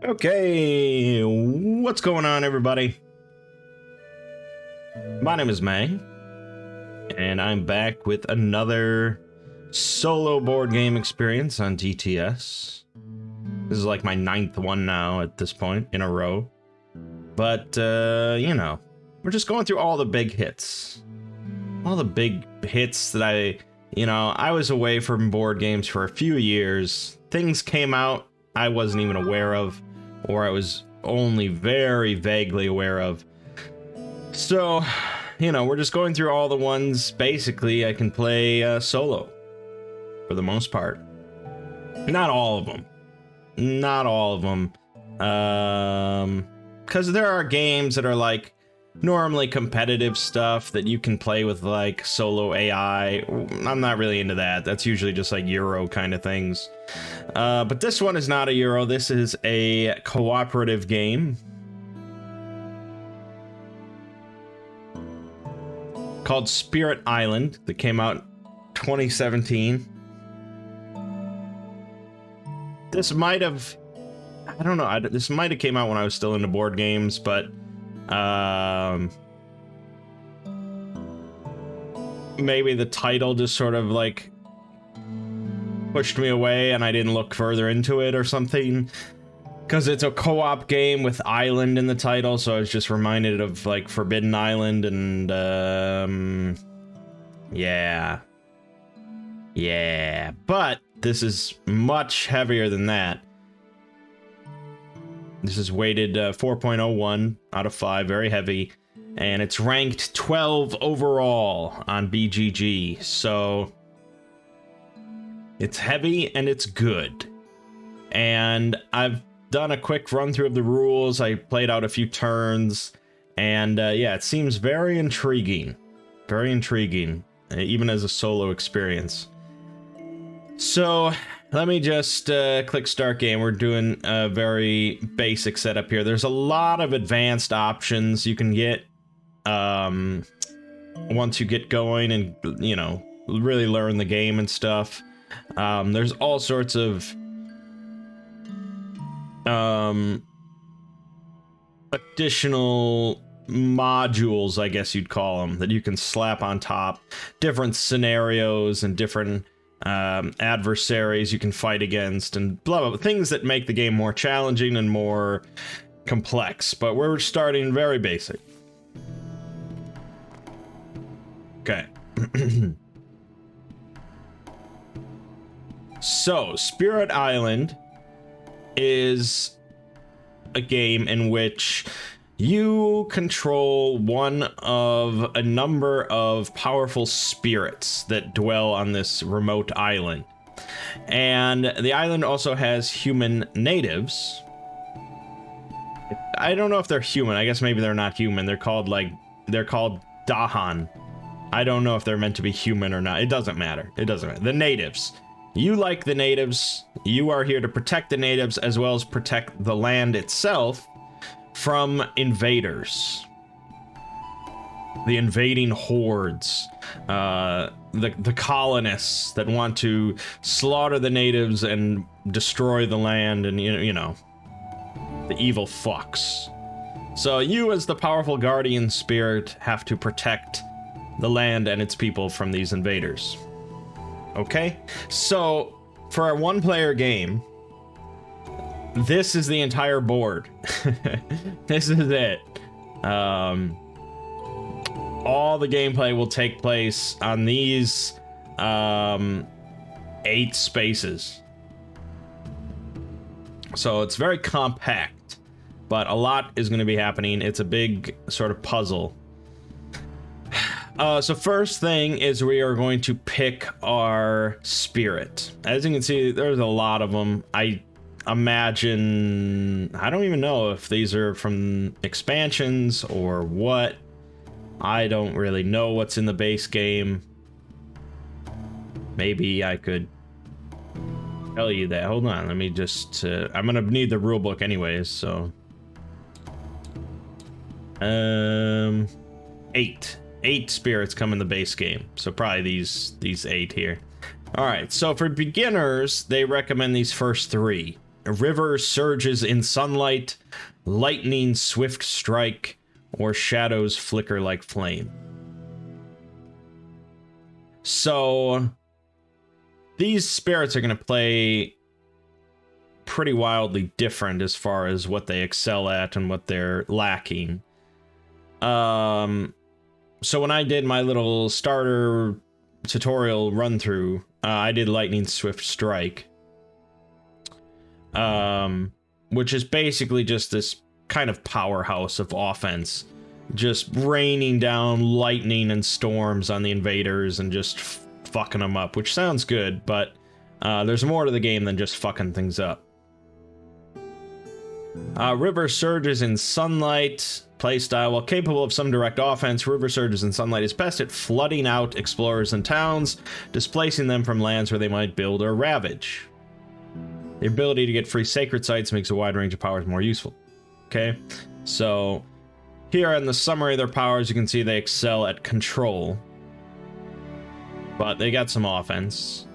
Okay, what's going on, everybody? My name is Mangg, and I'm back with another solo board game experience on TTS. This is like my 9th one now at this point in a row. But, you know, we're just going through all the big hits. All the big hits that I was away from board games for a few years. Things came out I wasn't even aware of, or I was only very vaguely aware of. So, you know, we're just going through all the ones, basically, I can play solo, for the most part. Not all of them. Not all of them. Because there are games that are, like, normally competitive stuff that you can play with, like, solo AI. I'm not really into that. That's usually just, like, Euro kind of things. But this one is not a Euro. This is a cooperative game called Spirit Island that came out 2017. This might have, I don't know, this might have came out when I was still into board games, but maybe the title just sort of like pushed me away and I didn't look further into it or something, because it's a co-op game with island in the title, so I was just reminded of like Forbidden Island and yeah, but this is much heavier than that. This is weighted 4.01 out of 5, very heavy, and it's ranked 12 overall on BGG, so it's heavy and it's good. And I've done a quick run through of the rules. I played out a few turns, and yeah, it seems very intriguing, even as a solo experience. So let me just click start game. We're doing a very basic setup here. There's a lot of advanced options you can get once you get going and, you know, really learn the game and stuff. There's all sorts of additional modules, I guess you'd call them, that you can slap on top. Different scenarios and different adversaries you can fight against and blah, blah, blah, things that make the game more challenging and more complex. But we're starting very basic. Okay. So, Spirit Island is a game in which you control one of a number of powerful spirits that dwell on this remote island. And the island also has human natives. I don't know if they're human. I guess maybe they're not human. They're called Dahan. I don't know if they're meant to be human or not. It doesn't matter. It doesn't matter. The natives. You like the natives. You are here to protect the natives as well as protect the land itself from invaders. The invading hordes. The colonists that want to slaughter the natives and destroy the land, and, you know, the evil fucks. So you, as the powerful guardian spirit, have to protect the land and its people from these invaders. Okay? So, for a one-player game, this is the entire board. This is it. All the gameplay will take place on these 8 spaces. So it's very compact, but a lot is going to be happening. It's a big sort of puzzle. So first thing is we are going to pick our spirit. As you can see, there's a lot of them. I imagine, I don't even know if these are from expansions or what. I don't really know what's in the base game. Maybe I could tell you that. Hold on, let me just, I'm gonna need the rulebook anyways, so. 8 spirits come in the base game, so probably these 8 here. All right, so for beginners, they recommend these first 3. river surges in sunlight, lightning swift strike, or shadows flicker like flame. So these spirits are going to play pretty wildly different as far as what they excel at and what they're lacking. So when I did my little starter tutorial run through, I did Lightning Swift Strike, which is basically just this kind of powerhouse of offense, just raining down lightning and storms on the invaders and just fucking them up, which sounds good, but there's more to the game than just fucking things up. River surges in sunlight. Playstyle. While capable of some direct offense, River Surges in Sunlight is best at flooding out explorers and towns, displacing them from lands where they might build or ravage. The ability to get free sacred sites makes a wide range of powers more useful. Okay, so here in the summary of their powers, you can see they excel at control, but they got some offense.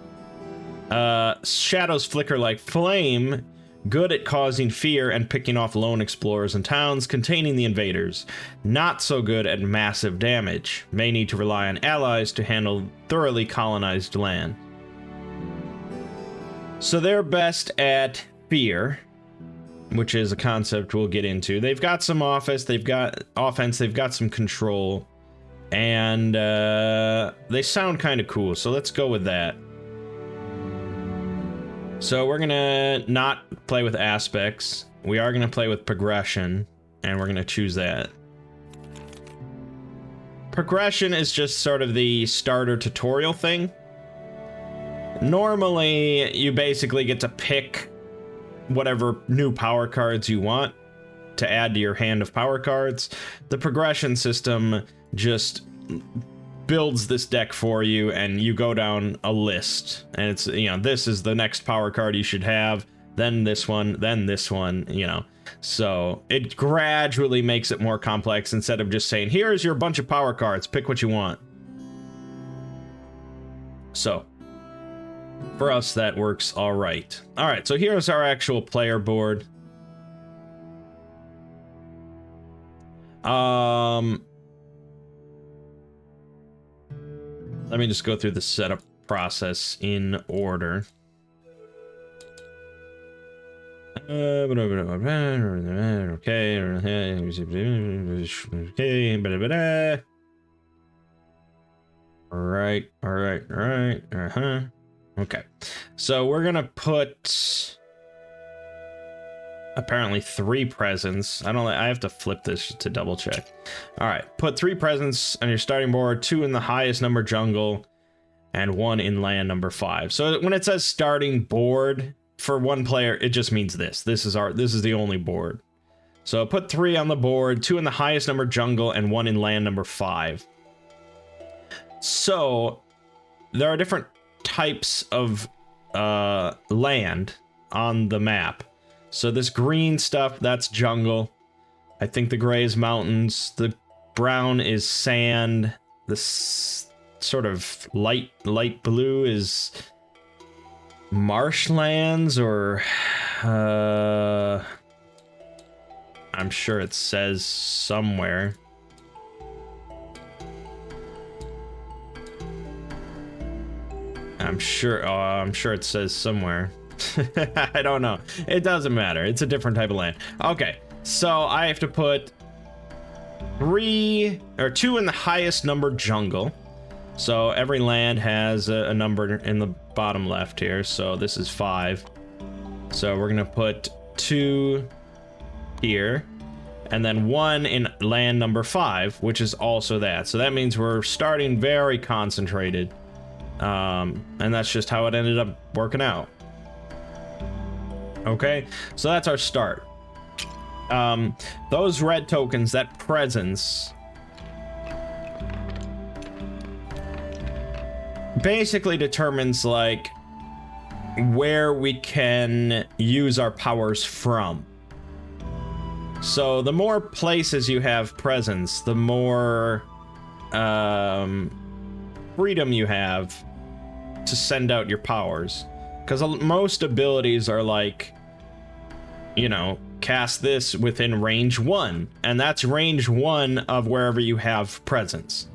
Shadows flicker like flame. Good at causing fear and picking off lone explorers and towns containing the invaders. Not so good at massive damage. May need to rely on allies to handle thoroughly colonized land. So they're best at fear, which is a concept we'll get into. They've got some offense, they've got some control, and they sound kind of cool, so let's go with that. So we're gonna not play with aspects. We are gonna play with progression, and we're gonna choose that. Progression is just sort of the starter tutorial thing. Normally, you basically get to pick whatever new power cards you want to add to your hand of power cards. The progression system just builds this deck for you, and you go down a list, and it's, you know, this is the next power card you should have, then this one, you know. So it gradually makes it more complex instead of just saying, here's your bunch of power cards, pick what you want. So for us, that works all right. All right, so here's our actual player board. Let me just go through the setup process in order. Okay. All right. Okay. So we're gonna put apparently 3 presents. I have to flip this to double check. All right, put 3 presents on your starting board, 2 in the highest number jungle, and 1 in land number 5. So when it says starting board for one player, it just means this. This is the only board. So put 3 on the board, 2 in the highest number jungle, and 1 in land number 5. So there are different types of land on the map. So this green stuff, that's jungle. I think the gray is mountains. The brown is sand. This sort of light blue is marshlands, or I'm sure it says somewhere. I'm sure it says somewhere. I don't know. It doesn't matter. It's a different type of land. Okay, so I have to put 2 in the highest number jungle. So every land has a number in the bottom left here. So this is 5. So we're gonna put 2 here, and then 1 in land number 5, which is also that. So that means we're starting very concentrated. And that's just how it ended up working out. Okay, so that's our start. Those red tokens, that presence, basically determines like where we can use our powers from. So the more places you have presence, the more freedom you have to send out your powers. Because most abilities are like you know, cast this within range 1, and that's range 1 of wherever you have presence.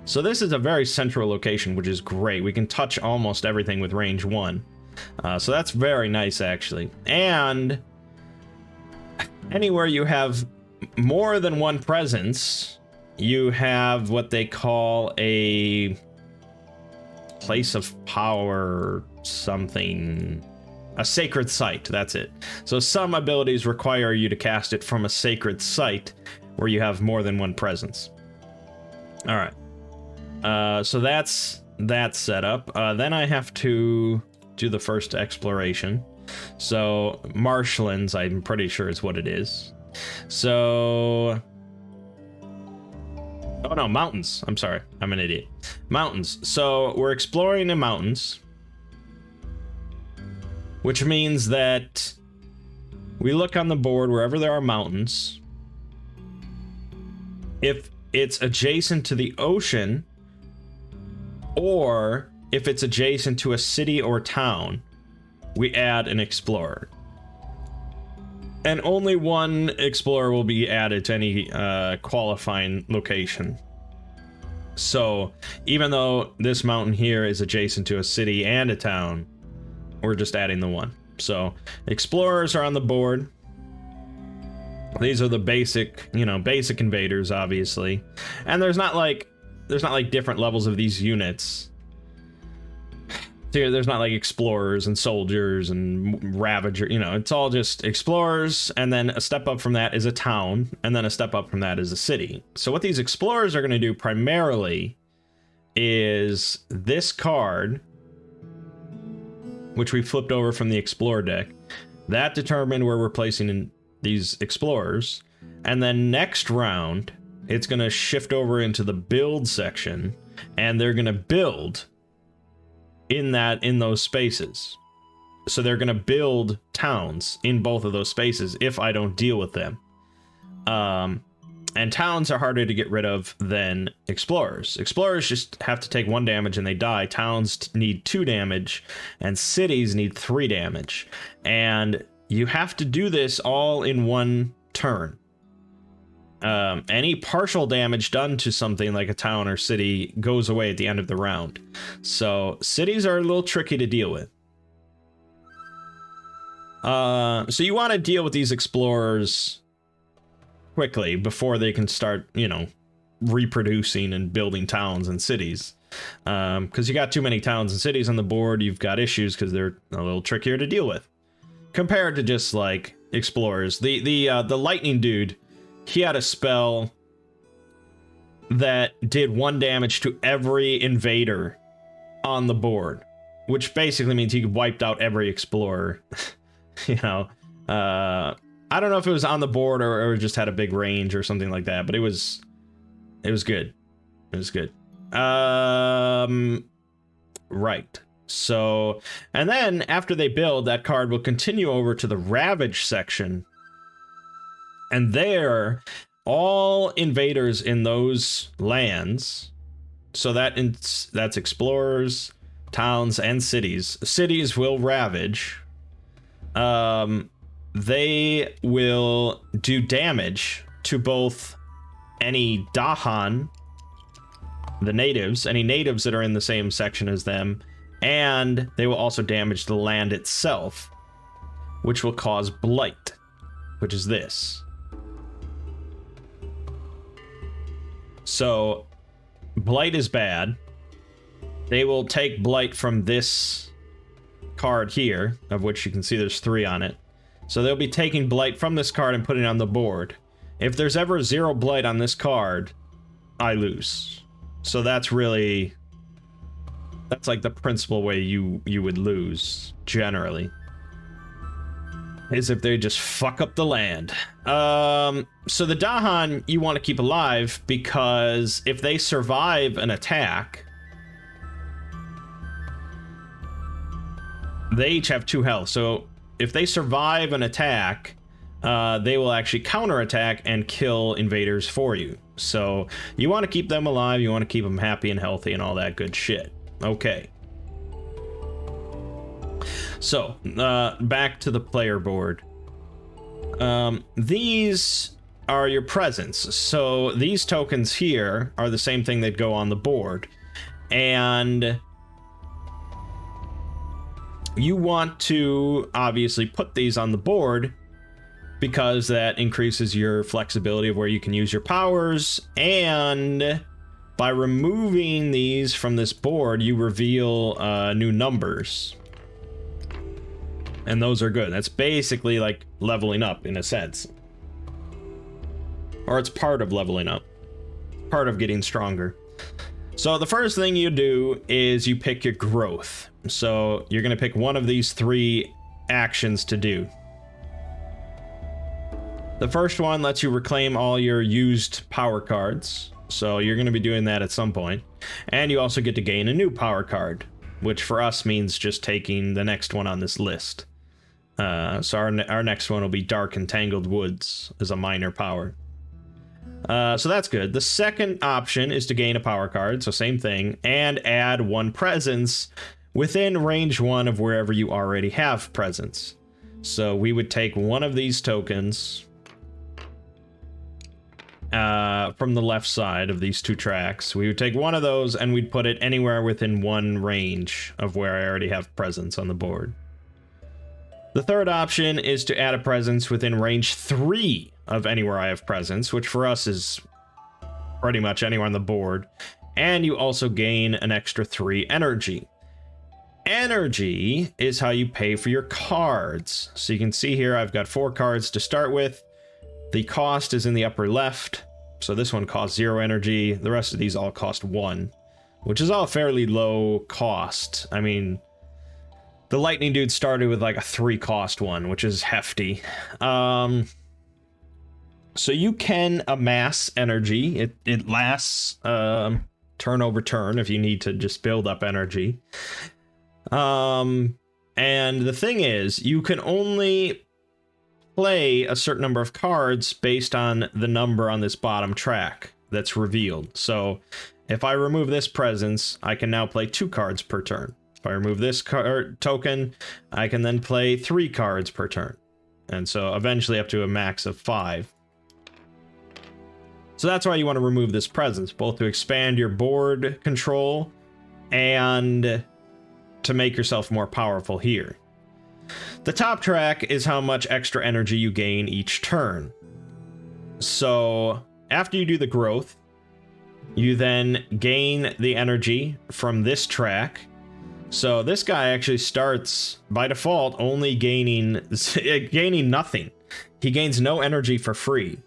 So this is a very central location, which is great. We can touch almost everything with range 1. So that's very nice, actually. And anywhere you have more than one presence, you have what they call a place of power, something, a sacred site. That's it. So some abilities require you to cast it from a sacred site where you have more than one presence. All right. So that's that set up. Then I have to do the first exploration. So marshlands, I'm pretty sure is what it is. So, oh no, mountains. I'm sorry, I'm an idiot. Mountains. So we're exploring the mountains, which means that we look on the board wherever there are mountains. If it's adjacent to the ocean, or if it's adjacent to a city or town, we add an explorer. And only one explorer will be added to any qualifying location. So even though this mountain here is adjacent to a city and a town, we're just adding the one. So explorers are on the board. These are the basic, you know, basic invaders, obviously. And there's not like different levels of these units. There's not like explorers and soldiers and ravager, you know, it's all just explorers, and then a step up from that is a town, and then a step up from that is a city. So what these explorers are going to do primarily is this card, which we flipped over from the explorer deck, that determined where we're placing in these explorers, and then next round it's going to shift over into the build section, and they're going to build in those spaces. So they're going to build towns in both of those spaces if I don't deal with them. And towns are harder to get rid of than explorers. Explorers just have to take 1 damage and they die. Towns need 2 damage, and cities need 3 damage. And you have to do this all in 1 turn. Any partial damage done to something like a town or city goes away at the end of the round. So cities are a little tricky to deal with. So you want to deal with these explorers quickly before they can start, you know, reproducing and building towns and cities. Because you got too many towns and cities on the board, you've got issues because they're a little trickier to deal with compared to just like explorers. The lightning dude, he had a spell that did 1 damage to every invader on the board, which basically means he wiped out every explorer. You know, I don't know if it was on the board or just had a big range or something like that, but it was good. It was good. Right. So, and then after they build, that card will continue over to the Ravage section. And there, all invaders in those lands, so that's explorers, towns, and cities. Cities will ravage. They will do damage to both any Dahan, the natives, any natives that are in the same section as them, and they will also damage the land itself, which will cause blight, which is this. So, blight is bad. They will take blight from this card here, of which you can see there's 3 on it. So they'll be taking blight from this card and putting it on the board. If there's ever 0 blight on this card, I lose. So that's like the principal way you would lose, generally, is if they just fuck up the land. So the Dahan you want to keep alive, because if they survive an attack, they each have 2 health. So if they survive an attack, they will actually counterattack and kill invaders for you. So you want to keep them alive, you want to keep them happy and healthy and all that good shit. Okay. So, back to the player board. These are your presents. So these tokens here are the same thing that go on the board. And you want to obviously put these on the board because that increases your flexibility of where you can use your powers. And by removing these from this board, you reveal new numbers. And those are good. That's basically like leveling up in a sense. Or it's part of leveling up. Part of getting stronger. So the first thing you do is you pick your growth. So you're going to pick one of these 3 actions to do. The first one lets you reclaim all your used power cards. So you're going to be doing that at some point. And you also get to gain a new power card, which for us means just taking the next one on this list. So our next one will be Dark and Tangled Woods as a minor power. So that's good. The second option is to gain a power card, so same thing, and add 1 presence within range 1 of wherever you already have presence. So we would take one of these tokens from the left side of these 2 tracks. We would take one of those and we'd put it anywhere within 1 range of where I already have presence on the board. The third option is to add a presence within range 3 of anywhere I have presence, which for us is pretty much anywhere on the board. And you also gain an extra 3 energy. Energy is how you pay for your cards. So you can see here I've got 4 cards to start with. The cost is in the upper left. So this one costs 0 energy. The rest of these all cost 1, which is all fairly low cost. I mean, the lightning dude started with like a 3 cost one, which is hefty. So you can amass energy. It lasts turn over turn if you need to just build up energy. And the thing is, you can only play a certain number of cards based on the number on this bottom track that's revealed. So if I remove this presence, I can now play 2 cards per turn. If I remove this token, I can then play 3 cards per turn. And so eventually up to a max of 5. So that's why you want to remove this presence, both to expand your board control and to make yourself more powerful here. The top track is how much extra energy you gain each turn. So after you do the growth, you then gain the energy from this track. So this guy actually starts by default only gaining nothing. He gains no energy for free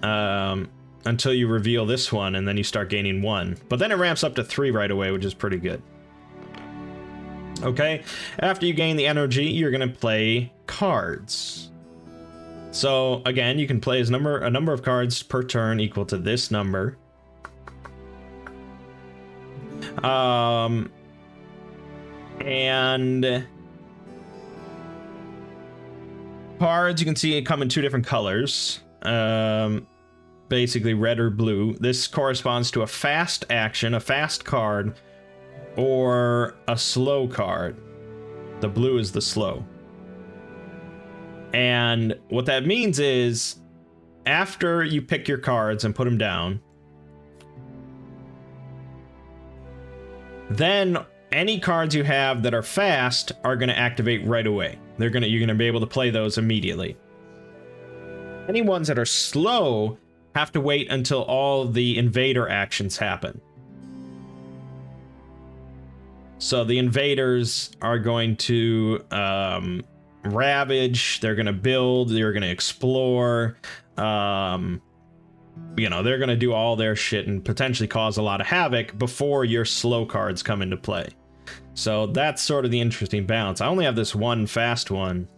until you reveal this one, and then you start gaining 1. But then it ramps up to 3 right away, which is pretty good. Okay, after you gain the energy, you're gonna play cards. So again, you can play a number of cards per turn equal to this number. And cards, you can see it come in 2 different colors. Basically red or blue. This corresponds to a fast action, a fast card, or a slow card. The blue is the slow. And what that means is, after you pick your cards and put them down, then any cards you have that are fast are going to activate right away. You're going to be able to play those immediately. Any ones that are slow have to wait until all the invader actions happen. So the invaders are going to ravage, they're going to build, they're going to explore, they're going to do all their shit and potentially cause a lot of havoc before your slow cards come into play. So that's sort of the interesting balance. I only have this one fast one.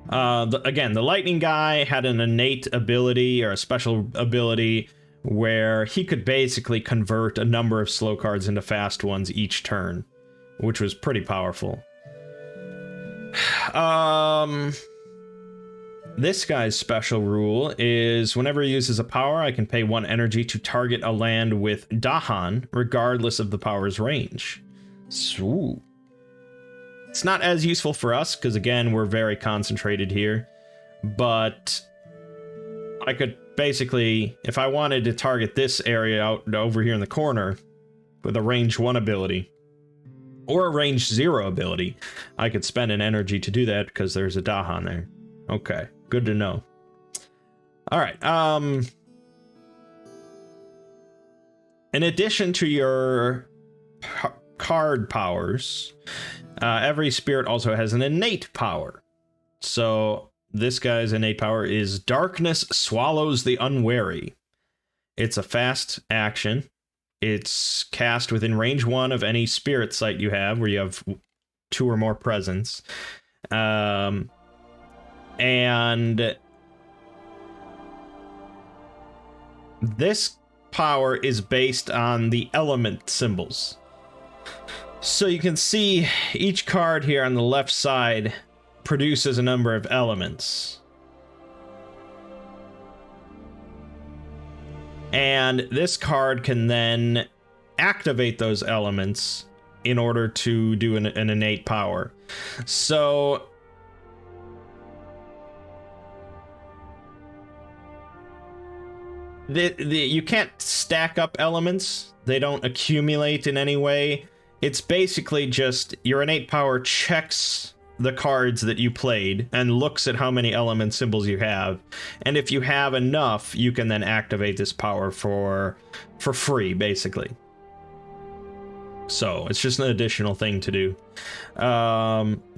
Again, the lightning guy had an innate ability or a special ability where he could basically convert a number of slow cards into fast ones each turn, which was pretty powerful. This guy's special rule is whenever he uses a power, I can pay 1 energy to target a land with Dahan, regardless of the power's range. So, It's not as useful for us, because again, we're very concentrated here. But I could basically, if I wanted to target this area out over here in the corner with a range 1 ability, or a range 0 ability, I could spend an energy to do that because there's a Dahan there. Okay, good to know. Alright, in addition to your card powers, every spirit also has an innate power. So this guy's innate power is Darkness Swallows the Unwary. It's a fast action. It's cast within range 1 of any spirit site you have, where you have 2 or more presence. And this power is based on the element symbols. So you can see each card here on the left side produces a number of elements. And this card can then activate those elements in order to do an innate power. So you can't stack up elements. They don't accumulate in any way. It's basically just your innate power checks the cards that you played and looks at how many element symbols you have, and if you have enough, you can then activate this power for free, basically. So it's just an additional thing to do.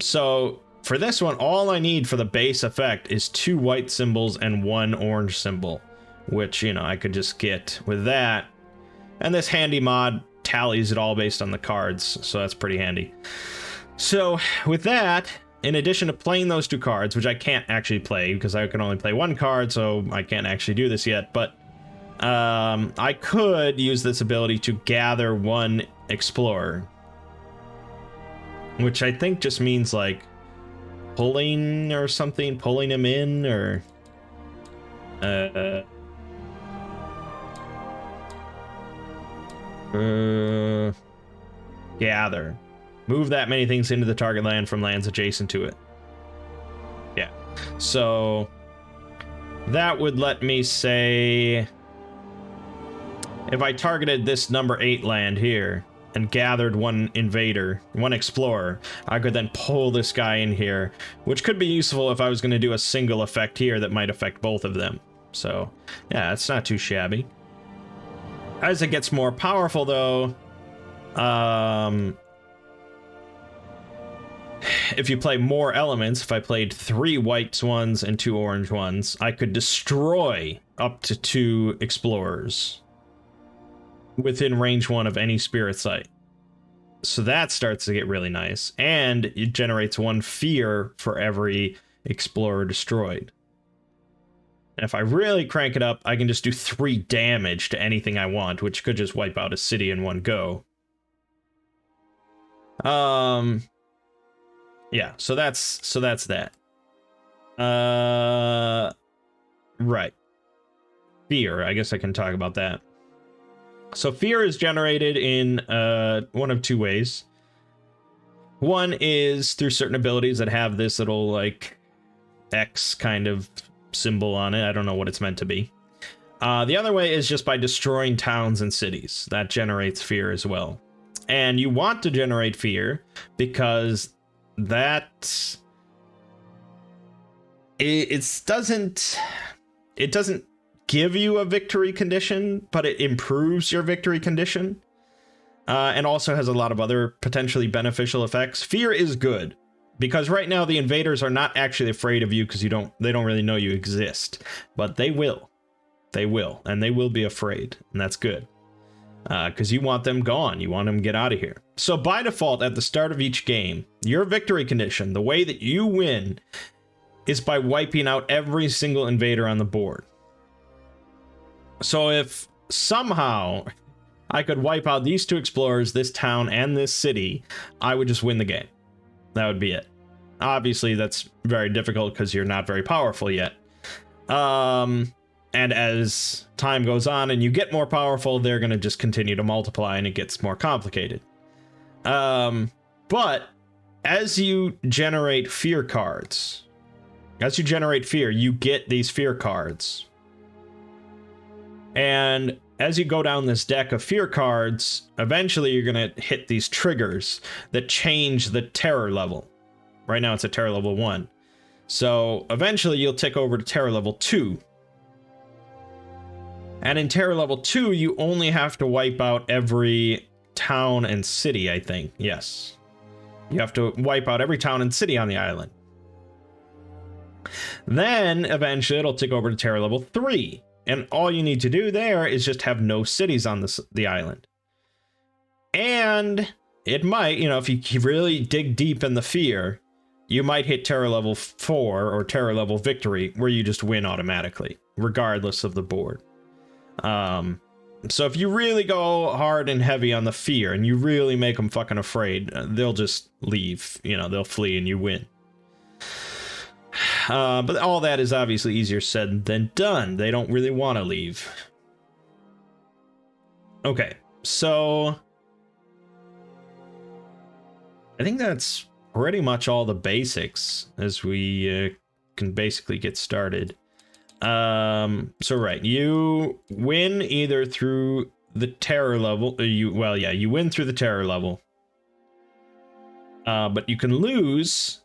So for this one, all I need for the base effect is 2 white symbols and 1 orange symbol, which, you know, I could just get with that, and this handy mod tallies it all based on the cards, so that's pretty handy. So with that, in addition to playing those 2 cards, which I can't actually play because I can only play 1 card, so I can't actually do this yet, but I could use this ability to gather 1 explorer, which I think just means like pulling or something, pulling him in, or gather. Move that many things into the target land from lands adjacent to it. Yeah. So that would let me say, if I targeted this number 8 land here and gathered 1 invader, 1 explorer, I could then pull this guy in here, which could be useful if I was going to do a single effect here that might affect both of them. So yeah, it's not too shabby. As it gets more powerful, though, if you play more elements, if I played 3 white ones and 2 orange ones, I could destroy up to 2 explorers within range 1 of any spirit site. So that starts to get really nice, and it generates 1 fear for every explorer destroyed. And if I really crank it up, I can just do 3 damage to anything I want, which could just wipe out a city in one go. Yeah, so that's that. Right. Fear, I guess I can talk about that. So fear is generated in one of 2 ways. One is through certain abilities that have this little, like, X kind of symbol on it. I don't know what it's meant to be. The other way is just by destroying towns and cities. That generates fear as well. And you want to generate fear because that it doesn't give you a victory condition, but it improves your victory condition, and also has a lot of other potentially beneficial effects. Fear is good because right now the invaders are not actually afraid of you because they don't really know you exist, but they will, and they will be afraid, and that's good. Because you want them gone. You want them to get out of here. So by default, at the start of each game, your victory condition, the way that you win, is by wiping out every single invader on the board. So if somehow I could wipe out these 2 explorers, this town, and this city, I would just win the game. That would be it. Obviously, that's very difficult because you're not very powerful yet. And as time goes on and you get more powerful, they're going to just continue to multiply and it gets more complicated. But as you generate fear cards, as you generate fear, you get these fear cards. And as you go down this deck of fear cards, eventually you're going to hit these triggers that change the terror level. Right now it's a terror level 1. So eventually you'll tick over to terror level 2. And in terror level 2, you only have to wipe out every town and city, I think. Yes. You have to wipe out every town and city on the island. Then eventually it'll tick over to terror level 3. And all you need to do there is just have no cities on the island. And it might, you know, if you really dig deep in the fear, you might hit terror level 4 or terror level victory, where you just win automatically, regardless of the board. So if you really go hard and heavy on the fear and you really make them fucking afraid, they'll just leave, you know, they'll flee and you win. But all that is obviously easier said than done. They don't really want to leave. Okay, so I think that's pretty much all the basics as we can basically get started. So right, you win either through the terror level, you win through the terror level. But you can lose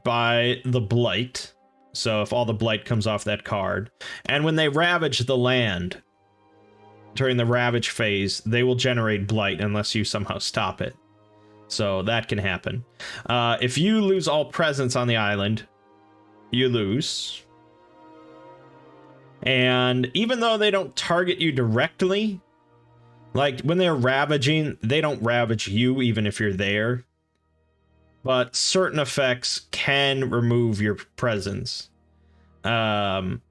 by the blight. So if all the blight comes off that card, and when they ravage the land during the ravage phase, they will generate blight unless you somehow stop it. So that can happen. If you lose all presence on the island, you lose. And even though they don't target you directly, like when they're ravaging, they don't ravage you even if you're there. But certain effects can remove your presence. And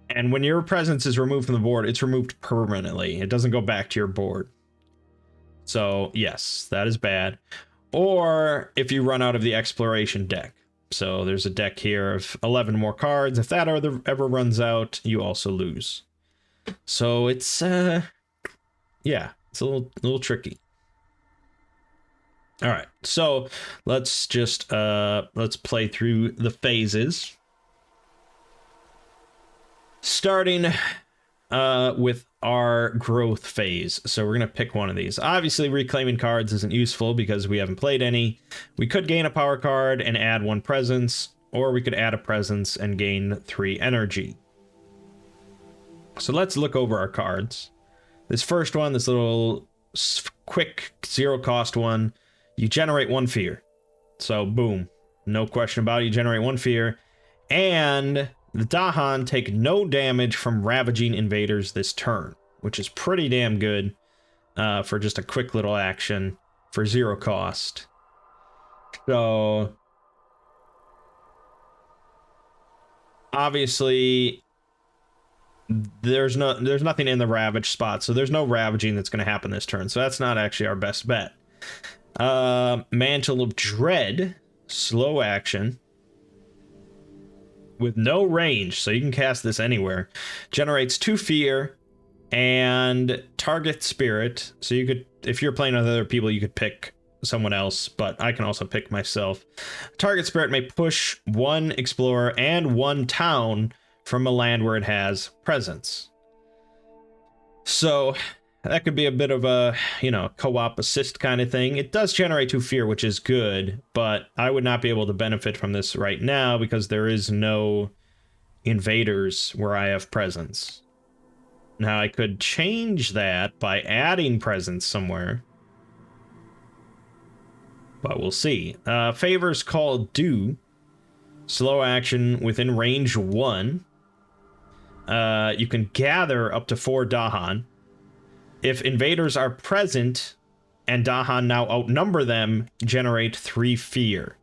when your presence is removed from the board, it's removed permanently. It doesn't go back to your board. So yes, that is bad. Or if you run out of the exploration deck. So there's a deck here of 11 more cards. If that ever runs out, you also lose. So it's, yeah, it's a little tricky. All right, so let's just, let's play through the phases. Starting with our growth phase. So we're going to pick one of these. Obviously, reclaiming cards isn't useful because we haven't played any. We could gain a power card and add 1 presence, or we could add a presence and gain 3 energy. So let's look over our cards. This first one, this little quick 0-cost one, you generate 1 fear. So boom, no question about it, you generate 1 fear. And the Dahan take no damage from ravaging invaders this turn, which is pretty damn good for just a quick little action for 0 cost. So obviously there's nothing in the ravage spot, so there's no ravaging that's going to happen this turn. So that's not actually our best bet. Mantle of Dread, slow action. With no range, so you can cast this anywhere. Generates 2 fear and target spirit. So you could, if you're playing with other people, you could pick someone else, but I can also pick myself. Target spirit may push 1 explorer and 1 town from a land where it has presence. So that could be a bit of a, you know, co-op assist kind of thing. It does generate 2 fear, which is good, but I would not be able to benefit from this right now because there is no invaders where I have presence. Now I could change that by adding presence somewhere, but we'll see. Favors called Do. Slow action within range 1. You can gather up to 4 Dahan. If invaders are present and Dahan now outnumber them, generate 3 fear.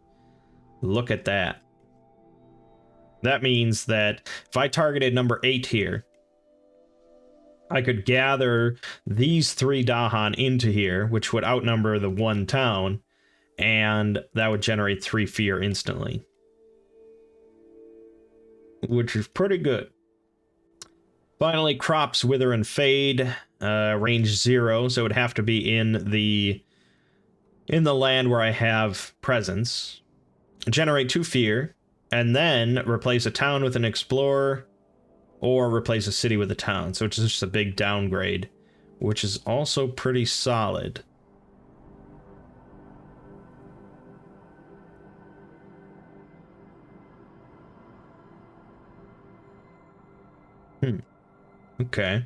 Look at that. That means that if I targeted number 8 here, I could gather these 3 Dahan into here, which would outnumber the 1 town, and that would generate 3 fear instantly. Which is pretty good. Finally, crops wither and fade, range 0, so it would have to be in the in the land where I have presence, generate 2 fear, and then replace a town with an explorer, or replace a city with a town. So it's just a big downgrade, which is also pretty solid. Okay.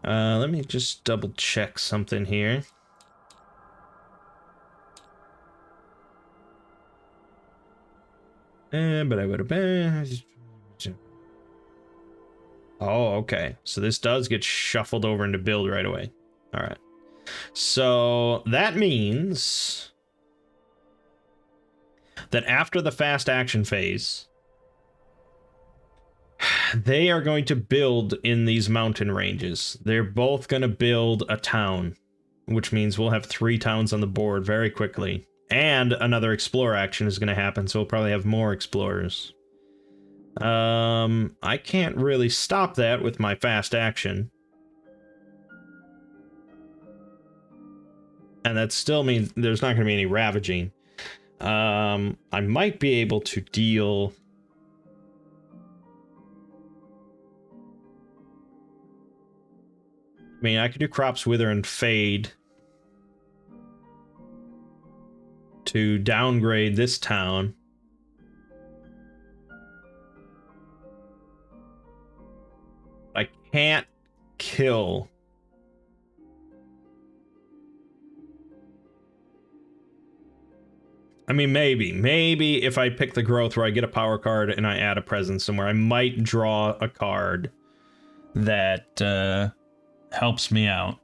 Let me just double check something here. But I would have been. Oh, okay. So this does get shuffled over into build right away. All right. So that means that after the fast action phase, they are going to build in these mountain ranges. They're both going to build a town, which means we'll have 3 towns on the board very quickly. And another explore action is going to happen, so we'll probably have more explorers. I can't really stop that with my fast action. And that still means there's not going to be any ravaging. I might be able to deal... I mean, I could do crops wither and fade to downgrade this town. I can't kill. I mean, maybe if I pick the growth where I get a power card and I add a presence somewhere, I might draw a card that helps me out.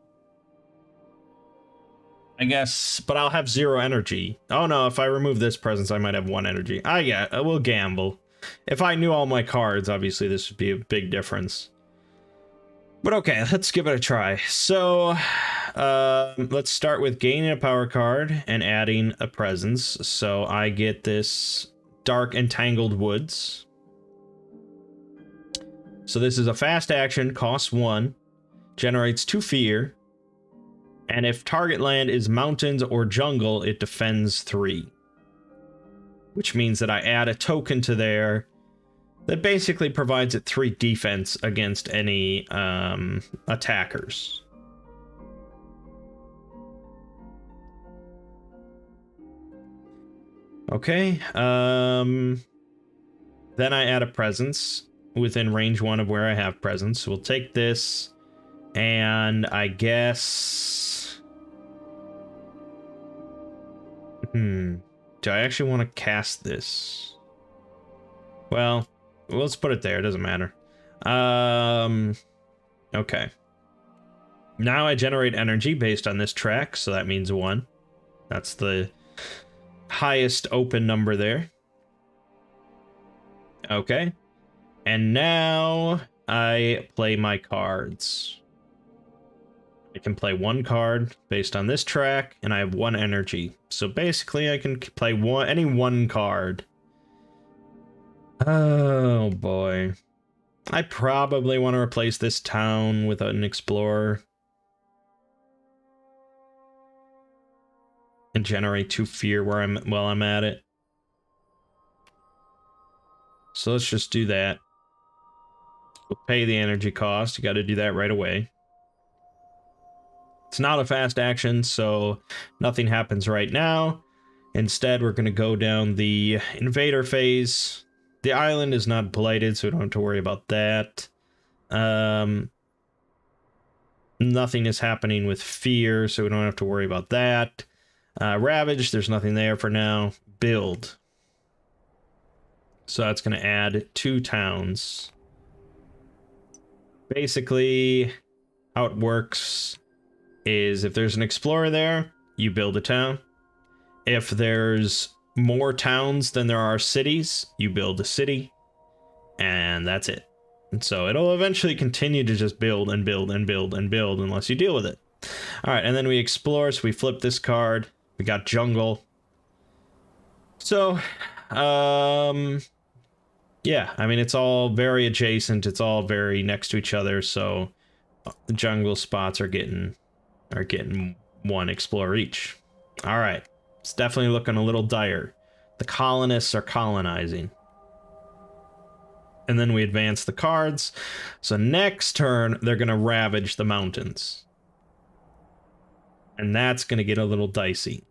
I guess, but I'll have 0 energy. Oh no, if I remove this presence, I might have 1 energy. I will gamble. If I knew all my cards, obviously this would be a big difference. But okay, let's give it a try. So, let's start with gaining a power card and adding a presence. So I get this Dark Entangled Woods. So this is a fast action, costs 1, generates 2 fear, and if target land is mountains or jungle, it defends 3. Which means that I add a token to there that basically provides it 3 defense against any attackers. Okay, then I add a presence within range 1 of where I have presence. So we'll take this, and I guess... do I actually want to cast this? Well, let's put it there, it doesn't matter. Okay. Now I generate energy based on this track, so that means 1. That's the highest open number there. Okay. And now I play my cards. I can play 1 card based on this track, and I have 1 energy. So basically I can play any one card. Oh boy. I probably want to replace this town with an explorer. And generate 2 fear while I'm at it. So let's just do that. We'll pay the energy cost. You got to do that right away. It's not a fast action, so nothing happens right now. Instead, we're going to go down the invader phase. The island is not blighted, so we don't have to worry about that. Nothing is happening with fear, so we don't have to worry about that. Ravage, there's nothing there for now. Build. So that's going to add 2 towns. Basically, how it works is if there's an explorer there, you build a town. If there's more towns than there are cities, you build a city. And that's it. And so it'll eventually continue to just build and build and build and build unless you deal with it. All right, and then we explore, so we flip this card. We got jungle. So, yeah, I mean, it's all very adjacent. It's all very next to each other, so The jungle spots are getting one explorer each. All right, it's definitely looking a little dire. The colonists are colonizing. And then we advance the cards. So next turn, they're going to ravage the mountains. And that's going to get a little dicey.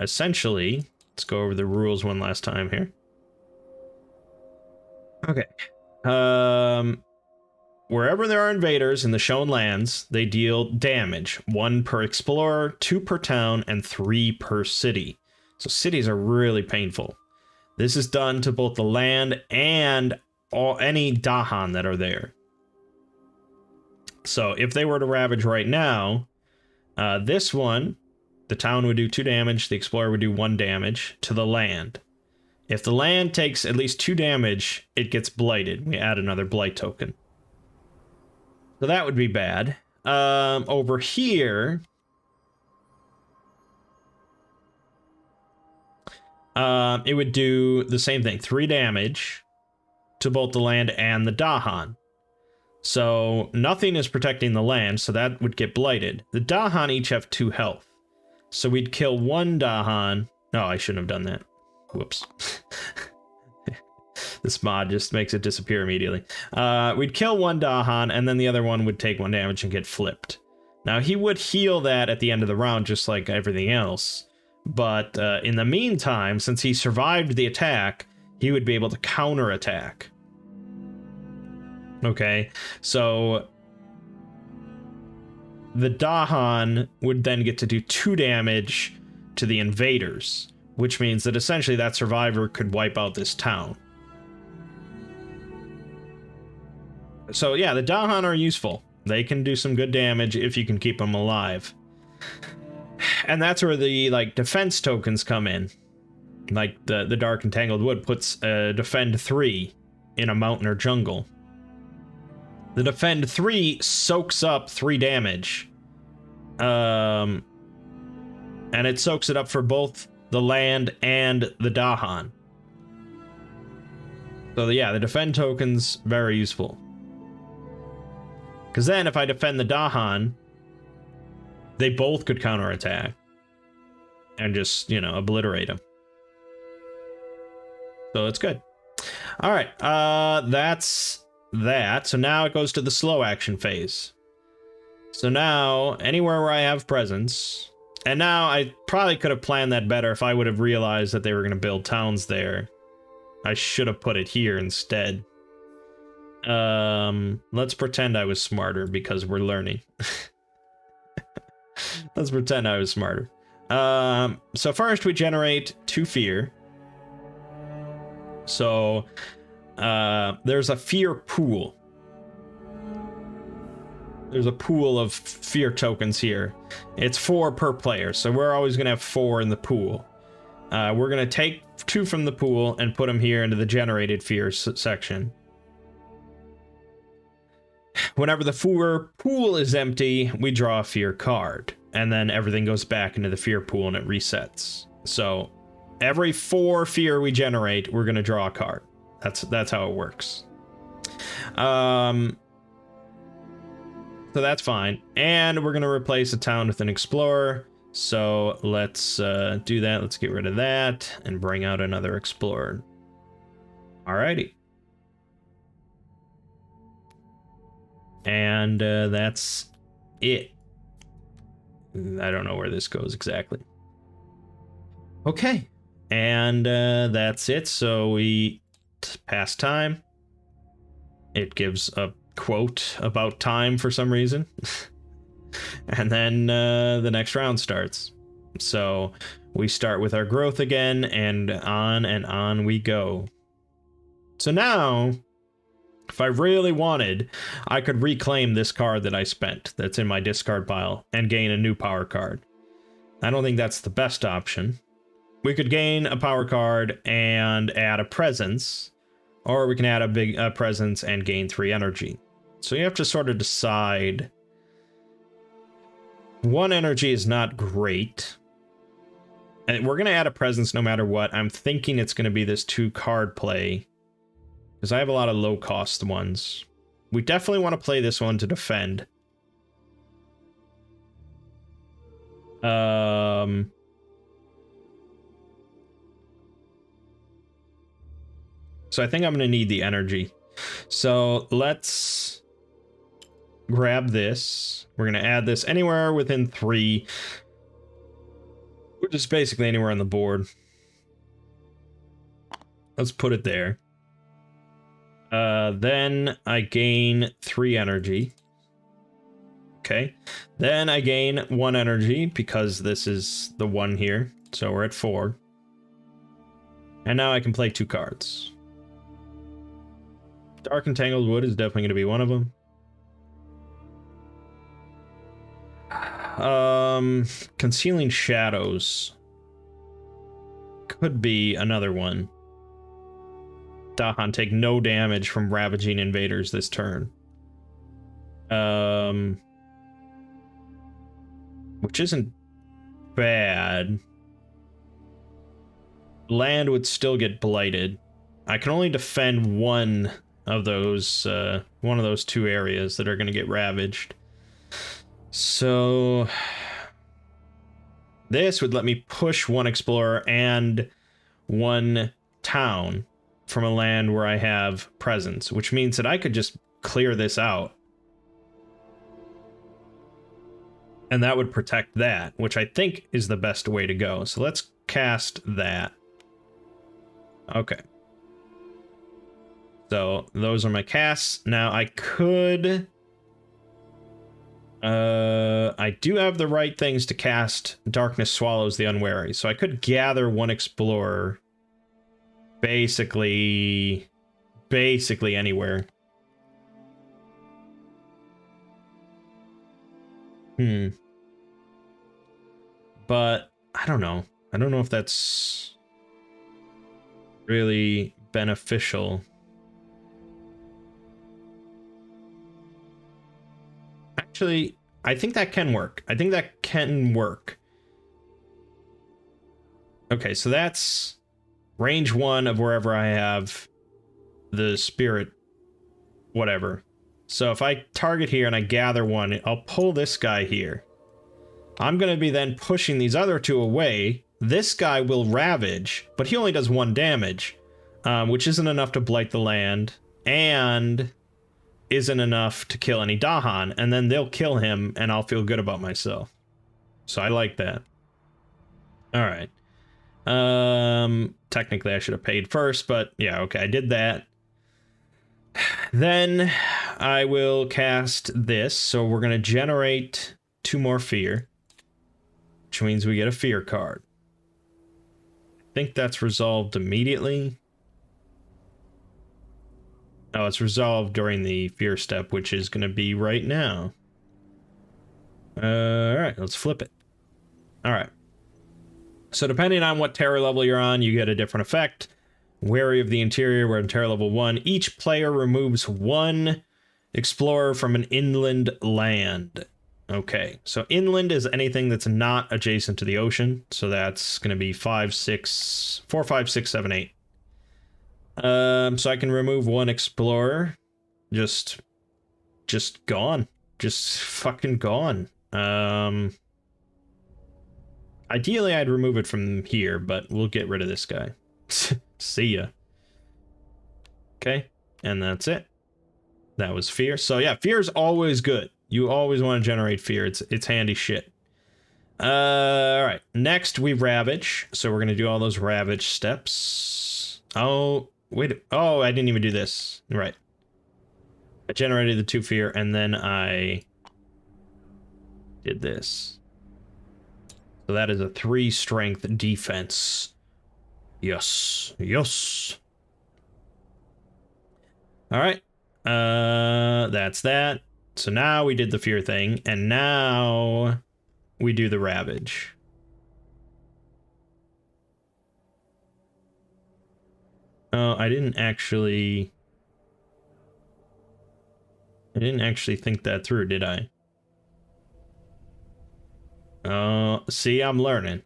Essentially, let's go over the rules one last time here. Okay. Wherever there are invaders in the shown lands, they deal damage. 1 per explorer, 2 per town, and 3 per city. So cities are really painful. This is done to both the land and any Dahan that are there. So if they were to ravage right now, this one, the town would do 2 damage, the explorer would do 1 damage to the land. If the land takes at least 2 damage, it gets blighted. We add another blight token. So that would be bad. Over here, it would do the same thing, 3 damage to both the land and the Dahan. So nothing is protecting the land, so that would get blighted. The Dahan each have 2 health. So we'd kill 1 Dahan. No, I shouldn't have done that. Whoops. This mod just makes it disappear immediately. We'd kill 1 Dahan, and then the other one would take 1 damage and get flipped. Now, he would heal that at the end of the round, just like everything else. But in the meantime, since he survived the attack, he would be able to counterattack. Okay, so the Dahan would then get to do 2 damage to the invaders, which means that essentially that survivor could wipe out this town. So yeah, the Dahan are useful. They can do some good damage if you can keep them alive. And that's where the defense tokens come in. Like the Dark Entangled Wood puts defend 3 in a mountain or jungle. The defend 3 soaks up 3 damage. And it soaks it up for both the land and the Dahan. So yeah, the defend tokens, very useful. Because then if I defend the Dahan, they both could counterattack. And just, obliterate them. So it's good. Alright, that's that. So now it goes to the slow action phase. So now, anywhere where I have presence... And now I probably could have planned that better if I would have realized that they were going to build towns there. I should have put it here instead. Let's pretend I was smarter because we're learning. Let's pretend I was smarter. So first we generate 2 fear. So there's a fear pool. There's a pool of fear tokens here. It's 4 per player, so we're always going to have 4 in the pool. We're going to take 2 from the pool and put them here into the generated fear section. Whenever the pool is empty, we draw a fear card, and then everything goes back into the fear pool and it resets. So every 4 fear we generate, we're going to draw a card. That's how it works. So that's fine. And we're going to replace a town with an explorer. So let's do that. Let's get rid of that and bring out another explorer. Alrighty. And that's it. I don't know where this goes exactly. Okay. And that's it. So we pass time. It gives a quote about time for some reason. And then the next round starts. So we start with our growth again, and on we go. So now, if I really wanted, I could reclaim this card that I spent that's in my discard pile and gain a new power card. I don't think that's the best option. We could gain a power card and add a presence, or we can add a big presence and gain 3 energy. So you have to sort of decide. 1 energy is not great. And we're going to add a presence no matter what. I'm thinking it's going to be this 2 card play Because I have a lot of low-cost ones. We definitely want to play this one to defend. So I think I'm going to need the energy. So let's grab this. We're going to add this anywhere within 3, which is basically anywhere on the board. Let's put it there. Then I gain 3 energy. Okay. Then I gain 1 energy because this is the 1 here. So we're at 4. And now I can play 2 cards. Dark and Tangled Wood is definitely going to be one of them. Concealing Shadows could be another one. Dahan, take no damage from ravaging invaders this turn. Which isn't bad. Land would still get blighted. I can only defend one of those 2 areas that are going to get ravaged. So this would let me push 1 explorer and 1 town from a land where I have presence, which means that I could just clear this out. And that would protect that, which I think is the best way to go. So let's cast that. Okay. So those are my casts. Now I could... I do have the right things to cast Darkness Swallows the Unwary. So I could gather 1 explorer basically anywhere. But I don't know. I don't know if that's really beneficial. Actually, I think that can work. Okay, so that's range 1 of wherever I have the spirit, whatever. So if I target here and I gather 1, I'll pull this guy here. I'm going to be then pushing these other 2 away. This guy will ravage, but he only does 1 damage, which isn't enough to blight the land, and isn't enough to kill any Dahan, and then they'll kill him, and I'll feel good about myself. So I like that. Alright. Technically I should have paid first, but yeah, okay, I did that. Then I will cast this, so we're going to generate 2 more fear, which means we get a fear card. I think that's resolved immediately. Oh, it's resolved during the fear step, which is going to be right now. Alright, let's flip it. Alright. So depending on what terror level you're on, you get a different effect. Wary of the Interior, we're in terror level 1. Each player removes 1 explorer from an inland land. Okay, so inland is anything that's not adjacent to the ocean. So that's going to be 4, 5, 6, 7, 8. So I can remove 1 explorer. Just gone. Just fucking gone. Ideally, I'd remove it from here, but we'll get rid of this guy. See ya. Okay, and that's it. That was fear. So yeah, fear is always good. You always want to generate fear. It's handy shit. All right. Next, we ravage. So we're gonna do all those ravage steps. Oh wait. Oh, I didn't even do this. Right. I generated the 2 fear, and then I did this. So that is a 3 strength defense. Yes. Yes. All right. That's that. So now we did the fear thing, and now we do the ravage. Oh, I didn't actually think that through, did I? See, I'm learning.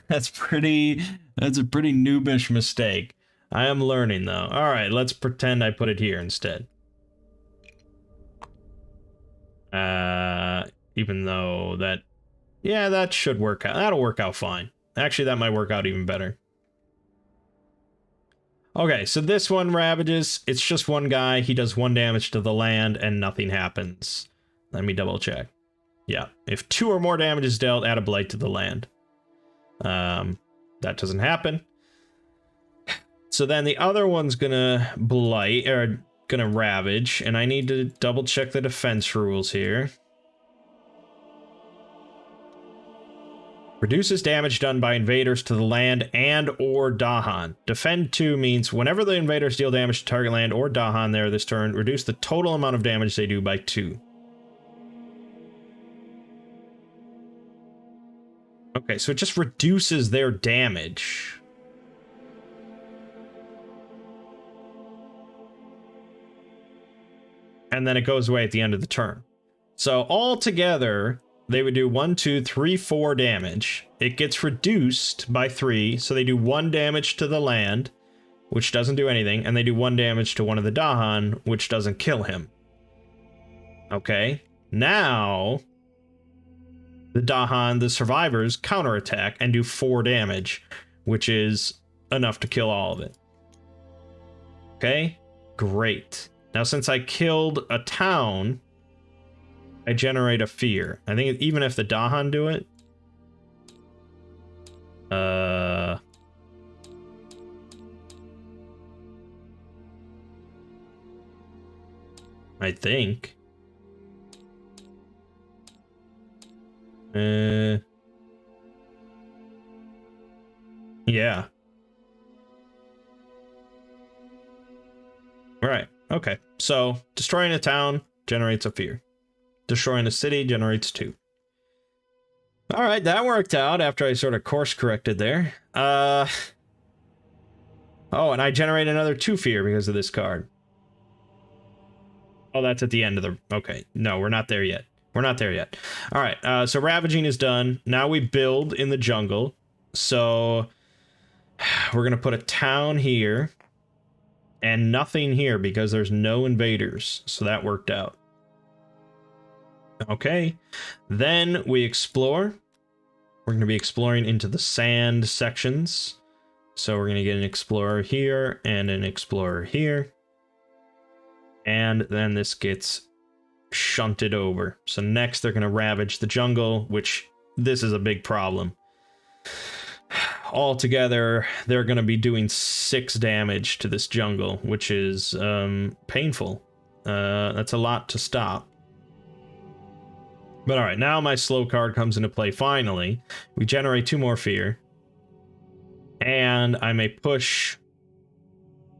That's a pretty noobish mistake. I am learning, though. Alright, let's pretend I put it here instead. Even though that... Yeah, that should work out. That'll work out fine. Actually, that might work out even better. Okay, so this one ravages. It's just one guy. He does 1 damage to the land, and nothing happens. Let me double check. Yeah, if 2 or more damage is dealt, add a blight to the land. That doesn't happen. So then the other one's gonna blight, or gonna ravage, and I need to double check the defense rules here. Reduces damage done by invaders to the land and or Dahan. Defend 2 means whenever the invaders deal damage to target land or Dahan there this turn, reduce the total amount of damage they do by 2. Okay, so it just reduces their damage. And then it goes away at the end of the turn. So altogether, they would do 1, 2, 3, 4 damage. It gets reduced by 3, so they do 1 damage to the land, which doesn't do anything, and they do 1 damage to one of the Dahan, which doesn't kill him. Okay, now the Dahan, the survivors, counterattack and do 4 damage, which is enough to kill all of it. Okay, great. Now, since I killed a town, I generate a fear. I think even if the Dahan do it, I think. Yeah. Right. Okay. So destroying a town generates a fear. Destroying a city generates 2. All right, that worked out after I sort of course corrected there. Oh, and I generate another 2 fear because of this card. Oh, that's at the end of the... Okay, no, we're not there yet. We're not there yet. All right, so ravaging is done. Now we build in the jungle. So we're going to put a town here and nothing here because there's no invaders. So that worked out. Okay, then we explore. We're going to be exploring into the sand sections. So we're going to get an explorer here and an explorer here. And then this gets shunted over. So next they're going to ravage the jungle, which this is a big problem. Altogether, they're going to be doing 6 damage to this jungle, which is painful. That's a lot to stop. But alright, now my slow card comes into play finally. We generate 2 more fear. And I may push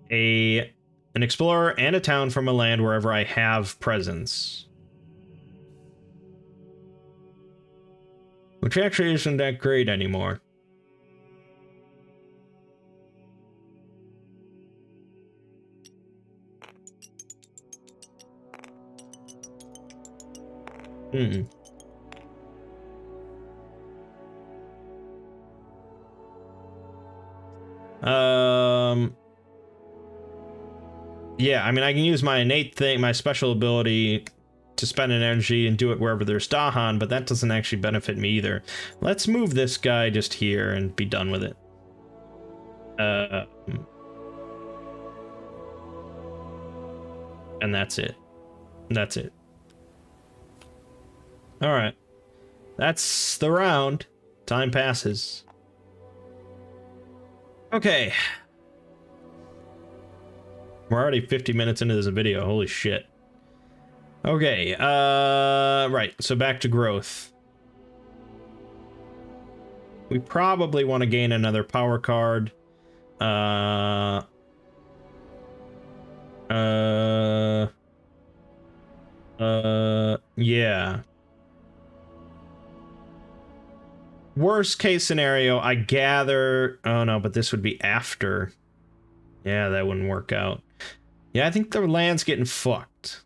an explorer and a town from a land wherever I have presence. Which actually isn't that great anymore. Yeah, I mean, I can use my innate thing, my special ability to spend an energy and do it wherever there's Dahan, but that doesn't actually benefit me either. Let's move this guy just here and be done with it. And that's it. That's it. All right. That's the round. Time passes. Okay. We're already 50 minutes into this video. Holy shit. Okay. Right. So back to growth. We probably want to gain another power card. Yeah. Worst case scenario, I gather... Oh, no, but this would be after. Yeah, that wouldn't work out. Yeah, I think the land's getting fucked.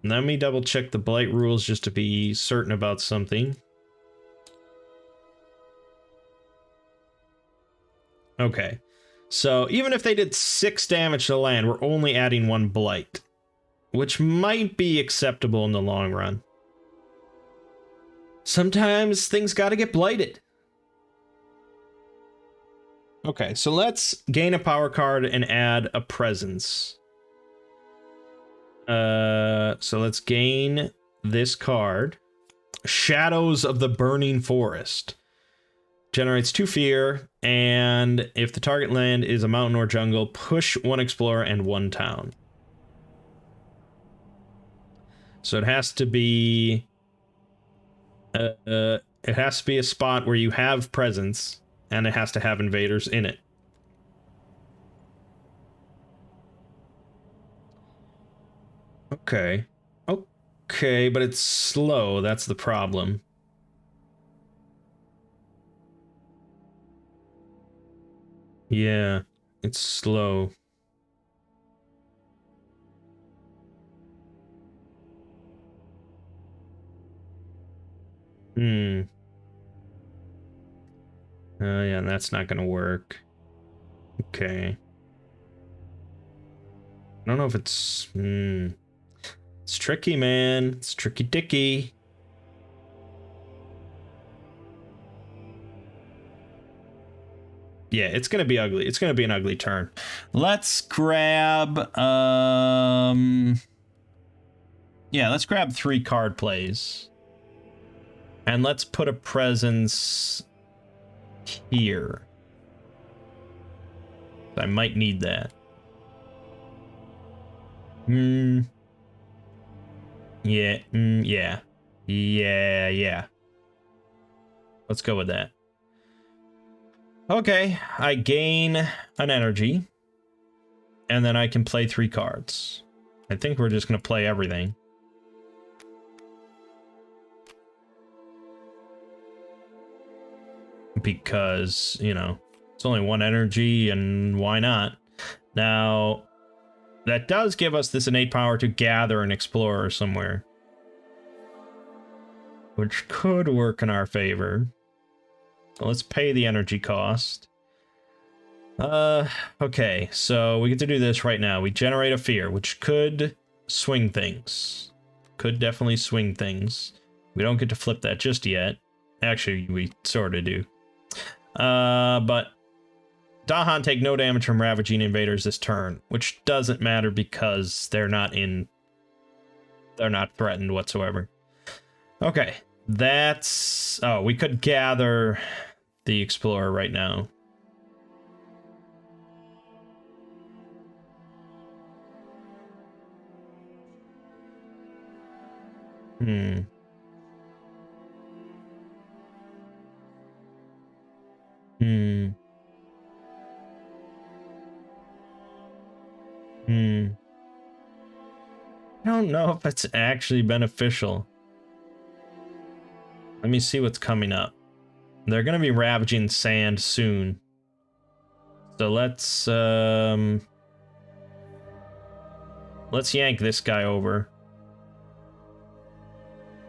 Let me double check the blight rules just to be certain about something. Okay. So even if they did 6 damage to the land, we're only adding 1 blight, which might be acceptable in the long run. Sometimes things gotta get blighted. Okay, so let's gain a power card and add a presence. So let's gain this card. Shadows of the Burning Forest. Generates 2 fear, and if the target land is a mountain or jungle, push 1 explorer and 1 town. So it has to be... it has to be a spot where you have presence, and it has to have invaders in it. Okay. Okay, but it's slow, that's the problem. Yeah, it's slow. Oh yeah, that's not gonna work. Okay. I don't know if it's... It's tricky, man. It's tricky dicky. Yeah, it's gonna be ugly. It's gonna be an ugly turn. Let's grab... Yeah, let's grab 3 card plays. And let's put a presence here. I might need that. Yeah, yeah. Let's go with that. Okay, I gain an energy. And then I can play 3 cards. I think we're just gonna play everything. Because, you know, it's only 1 energy, and why not? Now, that does give us this innate power to gather an explorer somewhere, which could work in our favor. So let's pay the energy cost. Okay, so we get to do this right now. We generate a fear, which could swing things. Could definitely swing things. We don't get to flip that just yet. Actually, we sort of do. But Dahan take no damage from ravaging invaders this turn, which doesn't matter because they're not threatened whatsoever. Okay, that's... Oh, we could gather the explorer right now. I don't know if it's actually beneficial. Let me see what's coming up. They're gonna be ravaging sand soon. So let's yank this guy over.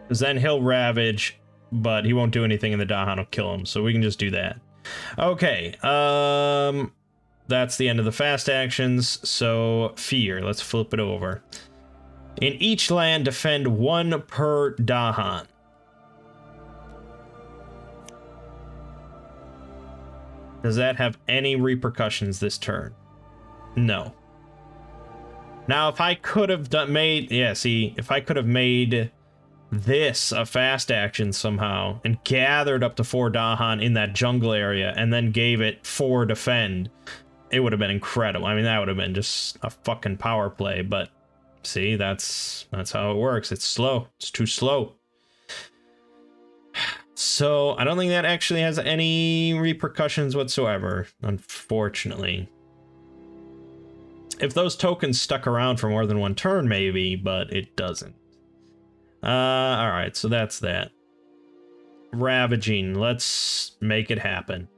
Because then he'll ravage, but he won't do anything and the Dahan will kill him. So we can just do that. Okay, that's the end of the fast actions. So fear, let's flip it over. In each land, defend 1 per Dahan. Does that have any repercussions this turn? No. Now, if I could have if I could have made this a fast action somehow and gathered up to 4 Dahan in that jungle area and then gave it 4 defend, it would have been incredible. I mean, that would have been just a fucking power play, but see, that's how it works. It's slow. It's too slow. So I don't think that actually has any repercussions whatsoever, unfortunately. If those tokens stuck around for more than 1 turn, maybe, but it doesn't. Alright, so that's that. Ravaging, let's make it happen.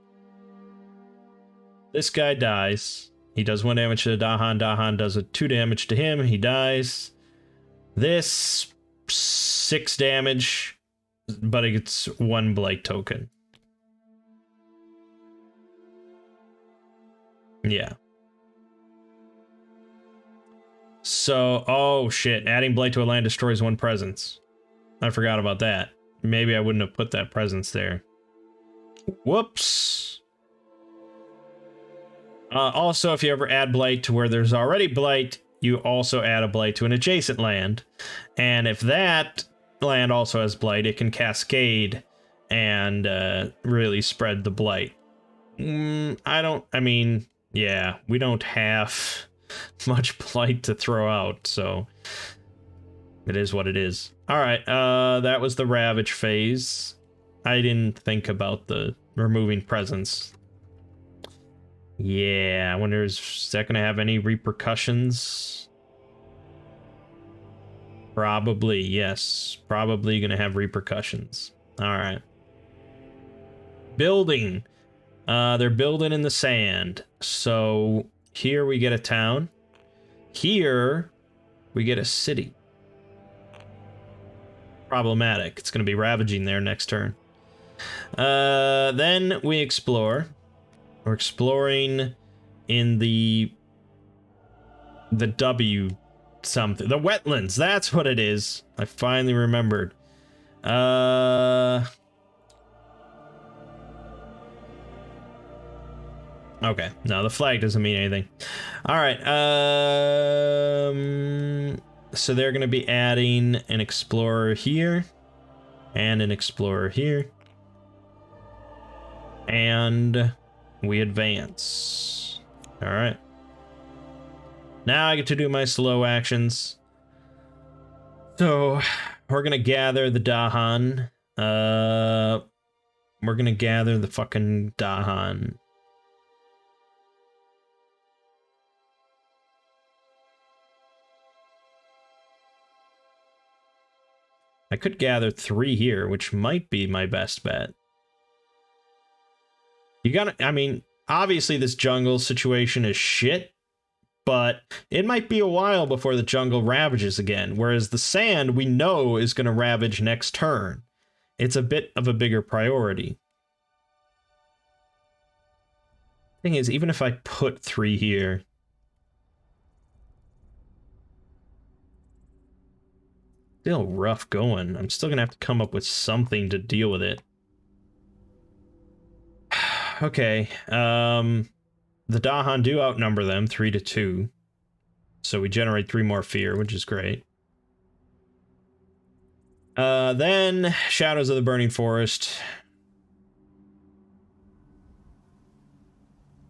This guy dies. He does 1 damage to the Dahan. Dahan does 2 damage to him. He dies. This 6 damage, but it gets 1 blight token. Yeah. So, oh shit, adding blight to a land destroys one presence. I forgot about that. Maybe I wouldn't have put that presence there. Whoops. Also, if you ever add blight to where there's already blight, you also add a blight to an adjacent land. And if that land also has blight, it can cascade and really spread the blight. I mean, yeah, we don't have much blight to throw out, so it is what it is. All right, that was the Ravage phase. I didn't think about the removing presence. Yeah, I wonder, is that going to have any repercussions? Probably, yes. Probably going to have repercussions. All right. Building. They're building in the sand. So here we get a town. Here we get a city. Problematic. It's going to be ravaging there next turn. Then we explore. We're exploring in the W something. The wetlands. That's what it is. I finally remembered. Okay. No, the flag doesn't mean anything. All right. So they're going to be adding an explorer here and an explorer here. And we advance. All right. Now I get to do my slow actions. So we're going to gather the Dahan. We're going to gather the fucking Dahan. I could gather 3 here, which might be my best bet. You gotta, I mean, obviously this jungle situation is shit, but it might be a while before the jungle ravages again, whereas the sand we know is going to ravage next turn. It's a bit of a bigger priority. Thing is, even if I put 3 here, still rough going. I'm still gonna have to come up with something to deal with it. Okay, the Dahan do outnumber them 3-2, so we generate 3 more fear, which is great. Then Shadows of the Burning Forest.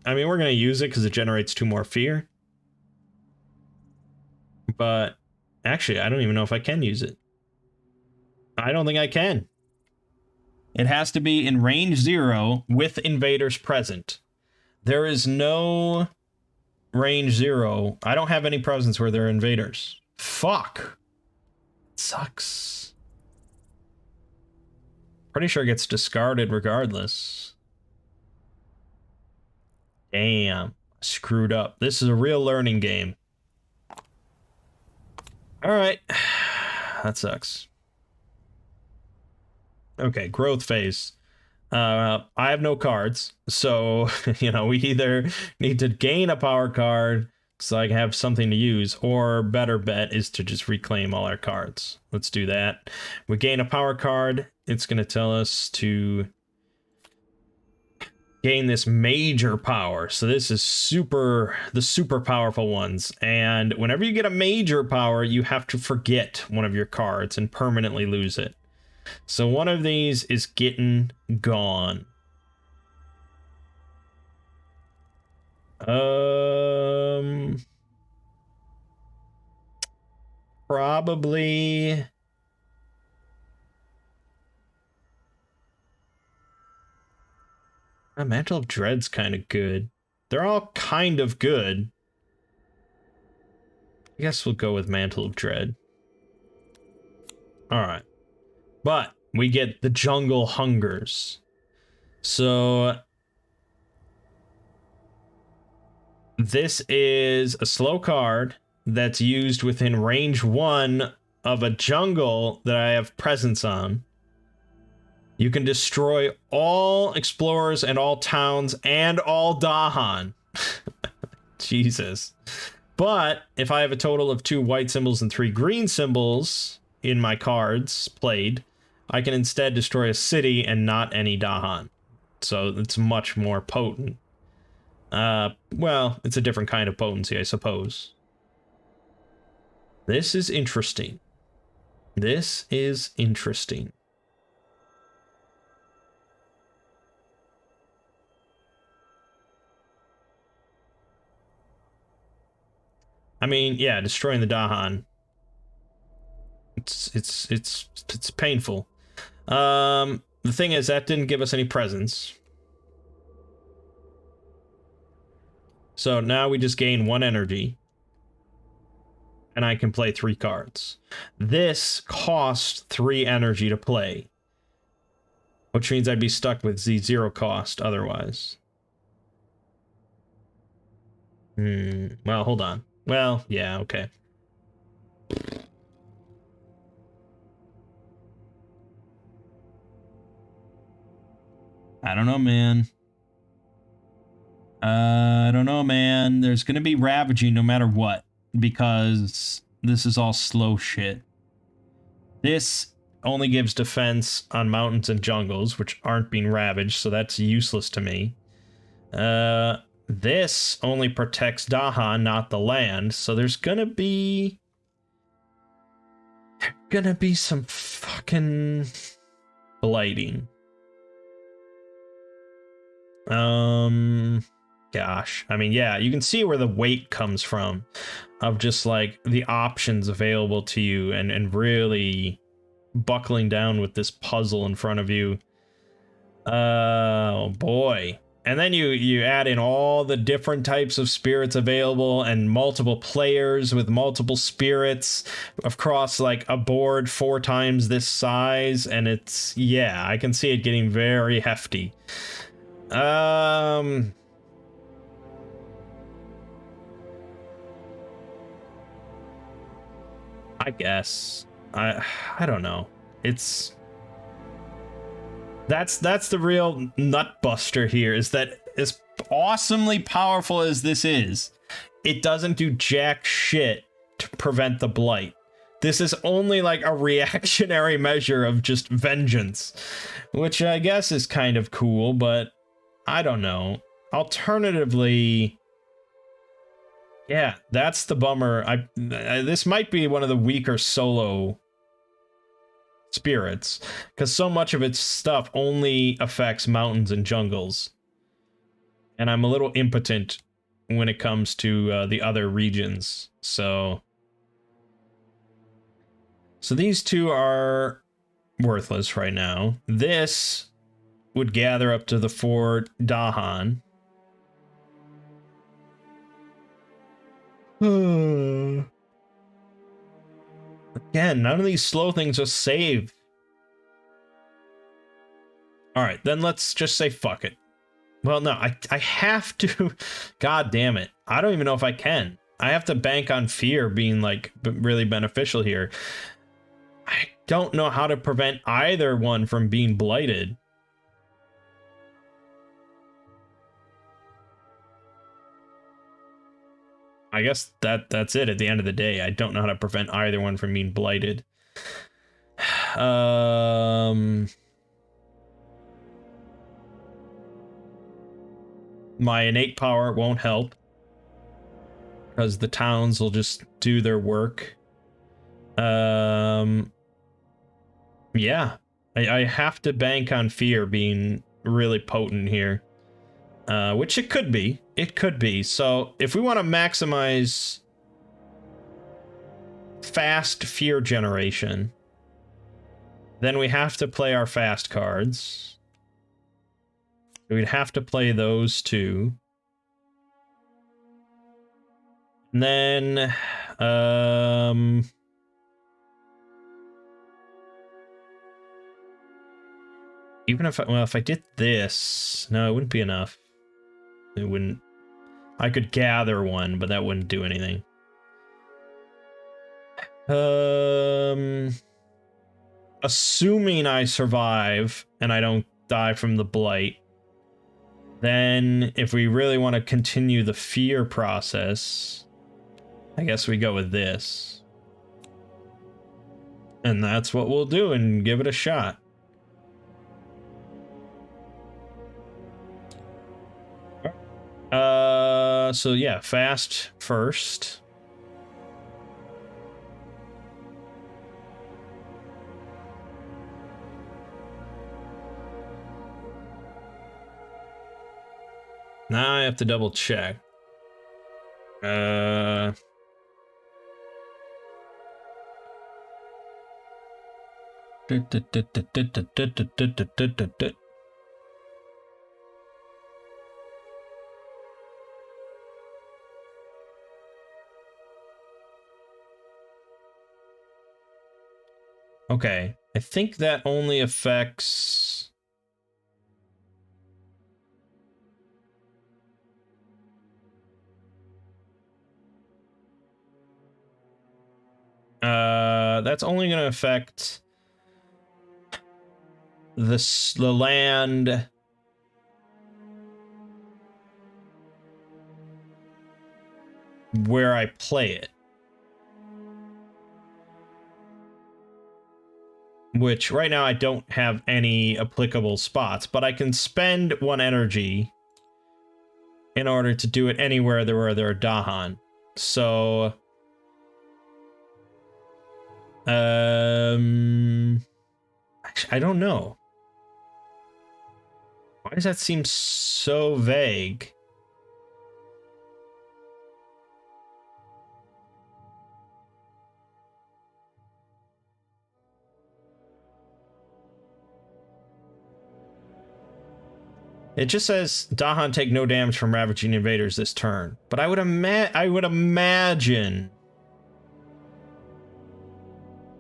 I mean, we're gonna use it because it generates 2 more fear, but actually, I don't even know if I can use it. I don't think I can. It has to be in range 0 with invaders present. There is no range 0. I don't have any presence where there are invaders. Fuck. It sucks. Pretty sure it gets discarded regardless. Damn. Screwed up. This is a real learning game. Alright. That sucks. Okay, growth phase. I have no cards, so, you know, we either need to gain a power card so I can have something to use, or better bet is to just reclaim all our cards. Let's do that. We gain a power card. It's going to tell us to gain this major power. So this is the super powerful ones. And whenever you get a major power, you have to forget one of your cards and permanently lose it. So one of these is getting gone. Probably. Mantle of Dread's kind of good. They're all kind of good. I guess we'll go with Mantle of Dread. Alright. But we get the Jungle Hungers. So this is a slow card that's used within range 1 of a jungle that I have presence on. You can destroy all explorers and all towns and all Dahan. Jesus. But if I have a total of 2 white symbols and 3 green symbols in my cards played, I can instead destroy a city and not any Dahan. So it's much more potent. Well, it's a different kind of potency, I suppose. This is interesting. This is interesting. I mean, yeah, destroying the Dahan. It's painful. The thing is, that didn't give us any presents. So now we just gain 1 energy. And I can play 3 cards. This costs 3 energy to play. Which means I'd be stuck with the 0 cost otherwise. Well, hold on. Well, yeah, okay. I don't know, man. I don't know, man. There's gonna be ravaging no matter what, because this is all slow shit. This only gives defense on mountains and jungles, which aren't being ravaged, so that's useless to me. This only protects Dahan, not the land, so there's gonna be some fucking blighting. Gosh, I mean, yeah, you can see where the weight comes from of just like the options available to you and really buckling down with this puzzle in front of you. Oh boy. And then you add in all the different types of spirits available and multiple players with multiple spirits across like a board 4 times this size, and it's, yeah, I can see it getting very hefty. I guess. I don't know. That's the real nut buster here, is that as awesomely powerful as this is, it doesn't do jack shit to prevent the blight. This is only like a reactionary measure of just vengeance, which I guess is kind of cool, but I don't know. Alternatively, yeah, that's the bummer. This might be one of the weaker solo spirits, because so much of its stuff only affects mountains and jungles, and I'm a little impotent when it comes to the other regions. So these 2 are worthless right now. This would gather up to the 4 Dahan. Again, none of these slow things are saved. Alright, then let's just say fuck it. Well, no, I have to. God damn it. I don't even know if I can. I have to bank on fear being, like, really beneficial here. I don't know how to prevent either one from being blighted. I guess that's it at the end of the day. I don't know how to prevent either one from being blighted. My innate power won't help, because the towns will just do their work. Yeah. I have to bank on fear being really potent here. Which it could be. It could be. So if we want to maximize fast fear generation, then we have to play our fast cards. We'd have to play those 2. And then, even if I did this, no, it wouldn't be enough. It wouldn't. I could gather 1, but that wouldn't do anything. Assuming I survive and I don't die from the blight, Then, if we really want to continue the fear process, I guess we go with this. And that's what we'll do and give it a shot. So yeah, fast first. Now I have to double check. Okay, I think that only affects... that's only going to affect the land where I play it. Which, right now, I don't have any applicable spots, but I can spend 1 energy in order to do it anywhere where there are Dahan. So... actually, I don't know. Why does that seem so vague? It just says Dahan take no damage from ravaging invaders this turn, but I would imagine,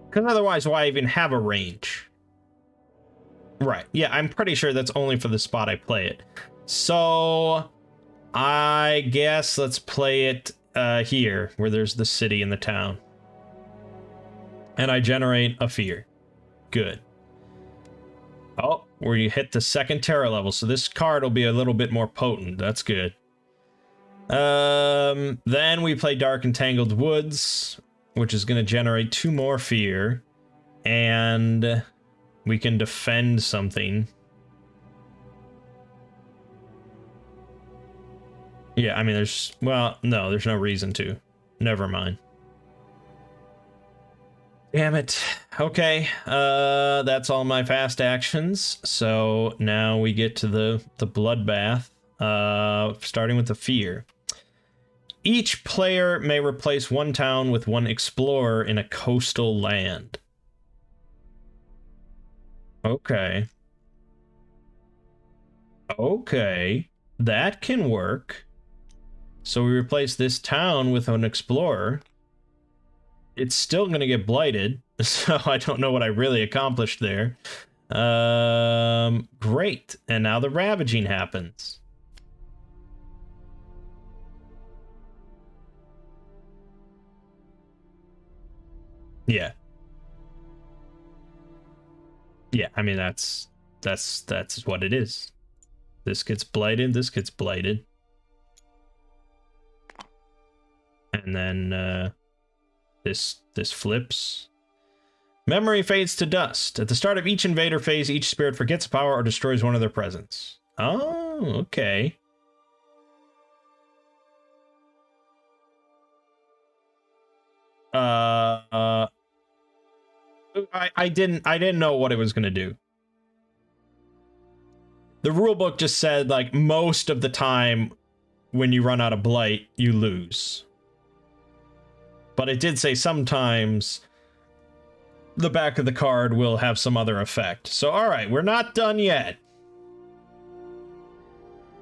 because otherwise, why even have a range? Right? Yeah, I'm pretty sure that's only for the spot I play it. So I guess let's play it here, where there's the city and the town, and I generate a fear. Good. Oh, where you hit the 2nd terror level, so this card will be a little bit more potent. That's good. Then we play Dark Entangled Woods, which is going to generate 2 more fear, and we can defend something. Yeah, I mean, there's... well, no, there's no reason to. Never mind. Damn it. Okay, that's all my fast actions. So now we get to the bloodbath, starting with the fear. Each player may replace 1 town with 1 explorer in a coastal land. Okay. Okay, that can work. So we replace this town with an explorer. It's still going to get blighted, so I don't know what I really accomplished there. Great. And now the ravaging happens. Yeah. Yeah, I mean, that's what it is. This gets blighted, this gets blighted. And then, this flips. Memory fades to dust. At the start of each invader phase, each spirit forgets power or destroys one of their presence. Oh, okay. I didn't know what it was gonna do. The rulebook just said, like, most of the time when you run out of blight, you lose. But it did say sometimes the back of the card will have some other effect. So, alright, we're not done yet.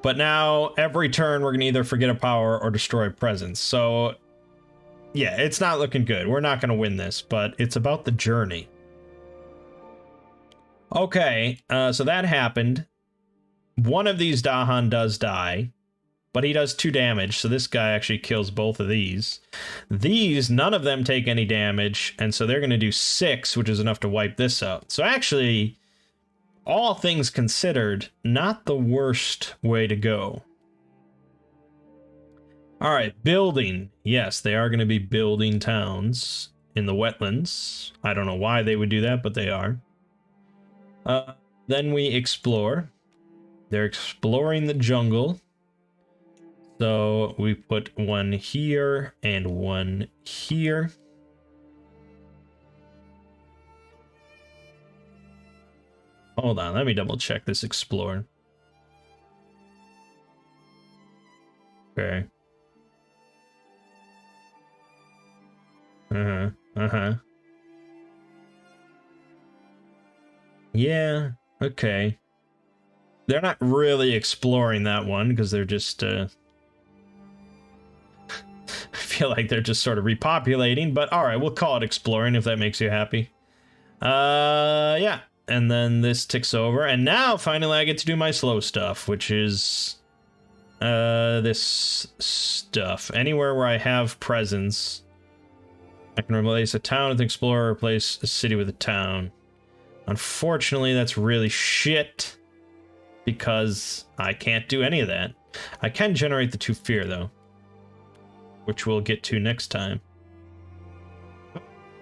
But now, every turn, we're going to either forget a power or destroy a presence. So, yeah, it's not looking good. We're not going to win this, but it's about the journey. Okay, so that happened. One of these Dahan does die, but he does 2 damage, so this guy actually kills both of these. These, none of them take any damage, and so they're going to do 6, which is enough to wipe this out. So actually, all things considered, not the worst way to go. All right, building. Yes, they are going to be building towns in the wetlands. I don't know why they would do that, but they are. Then we explore. They're exploring the jungle. So we put one here and one here. Hold on, let me double check this explore. Okay. Yeah, okay. They're not really exploring that one because they're just, I feel like they're just sort of repopulating, but all right, we'll call it exploring if that makes you happy. Yeah. And then this ticks over, and now finally I get to do my slow stuff, which is this stuff. Anywhere where I have presence, I can replace a town with an explorer, replace a city with a town. Unfortunately, that's really shit, because I can't do any of that. I can generate the 2 fear, though, which we'll get to next time.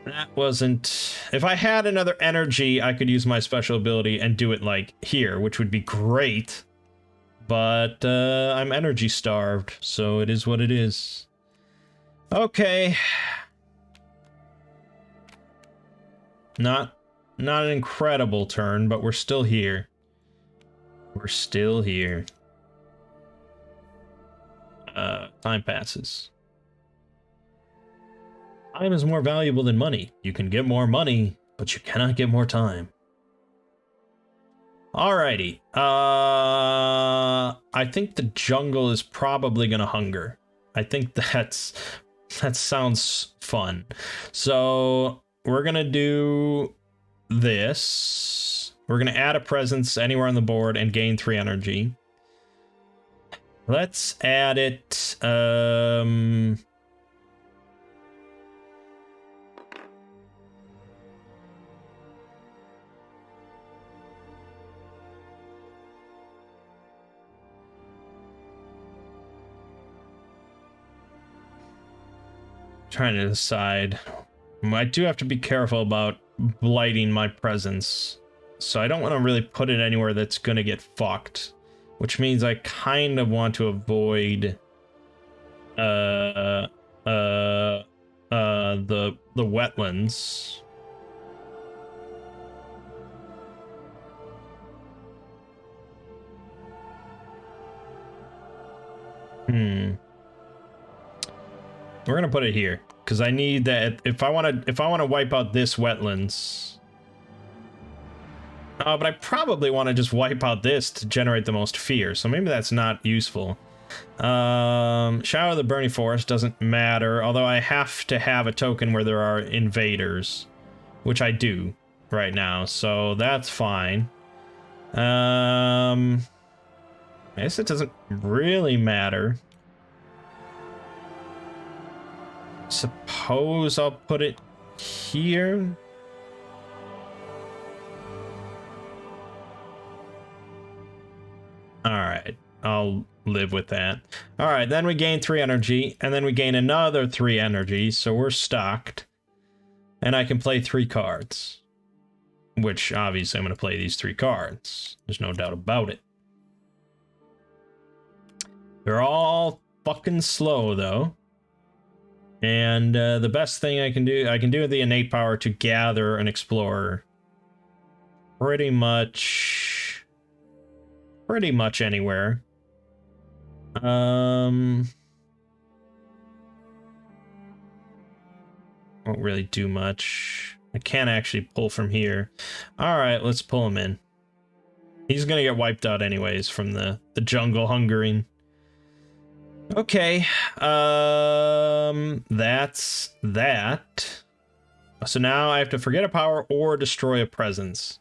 That wasn't... If I had another energy, I could use my special ability and do it, like, here, which would be great. But, I'm energy starved, so it is what it is. Okay. Not an incredible turn, but we're still here. We're still here. Time passes. Time is more valuable than money. You can get more money, but you cannot get more time. Alrighty. I think the jungle is probably gonna hunger. I think that sounds fun. So we're gonna do this. We're gonna add a presence anywhere on the board and gain 3 energy. Let's add it. Trying to decide. I do have to be careful about blighting my presence, so I don't want to really put it anywhere that's gonna get fucked, which means I kind of want to avoid the wetlands. We're gonna put it here because I need that if I want to wipe out this wetlands. But I probably want to just wipe out this to generate the most fear, so maybe that's not useful. Shadow of the Burning Forest doesn't matter, although I have to have a token where there are invaders, which I do right now, so that's fine. I guess it doesn't really matter. Suppose I'll put it here. Alright, I'll live with that. Alright, then we gain 3 energy, and then we gain another 3 energy, so we're stocked. And I can play 3 cards. Which, obviously, I'm going to play these 3 cards. There's no doubt about it. They're all fucking slow, though. And the best thing I can do with the innate power to gather an explorer. Pretty much anywhere. Won't really do much. I can't actually pull from here. Alright, let's pull him in. He's gonna get wiped out anyways from the jungle hungering. Okay, that's that. So now I have to forget a power or destroy a presence.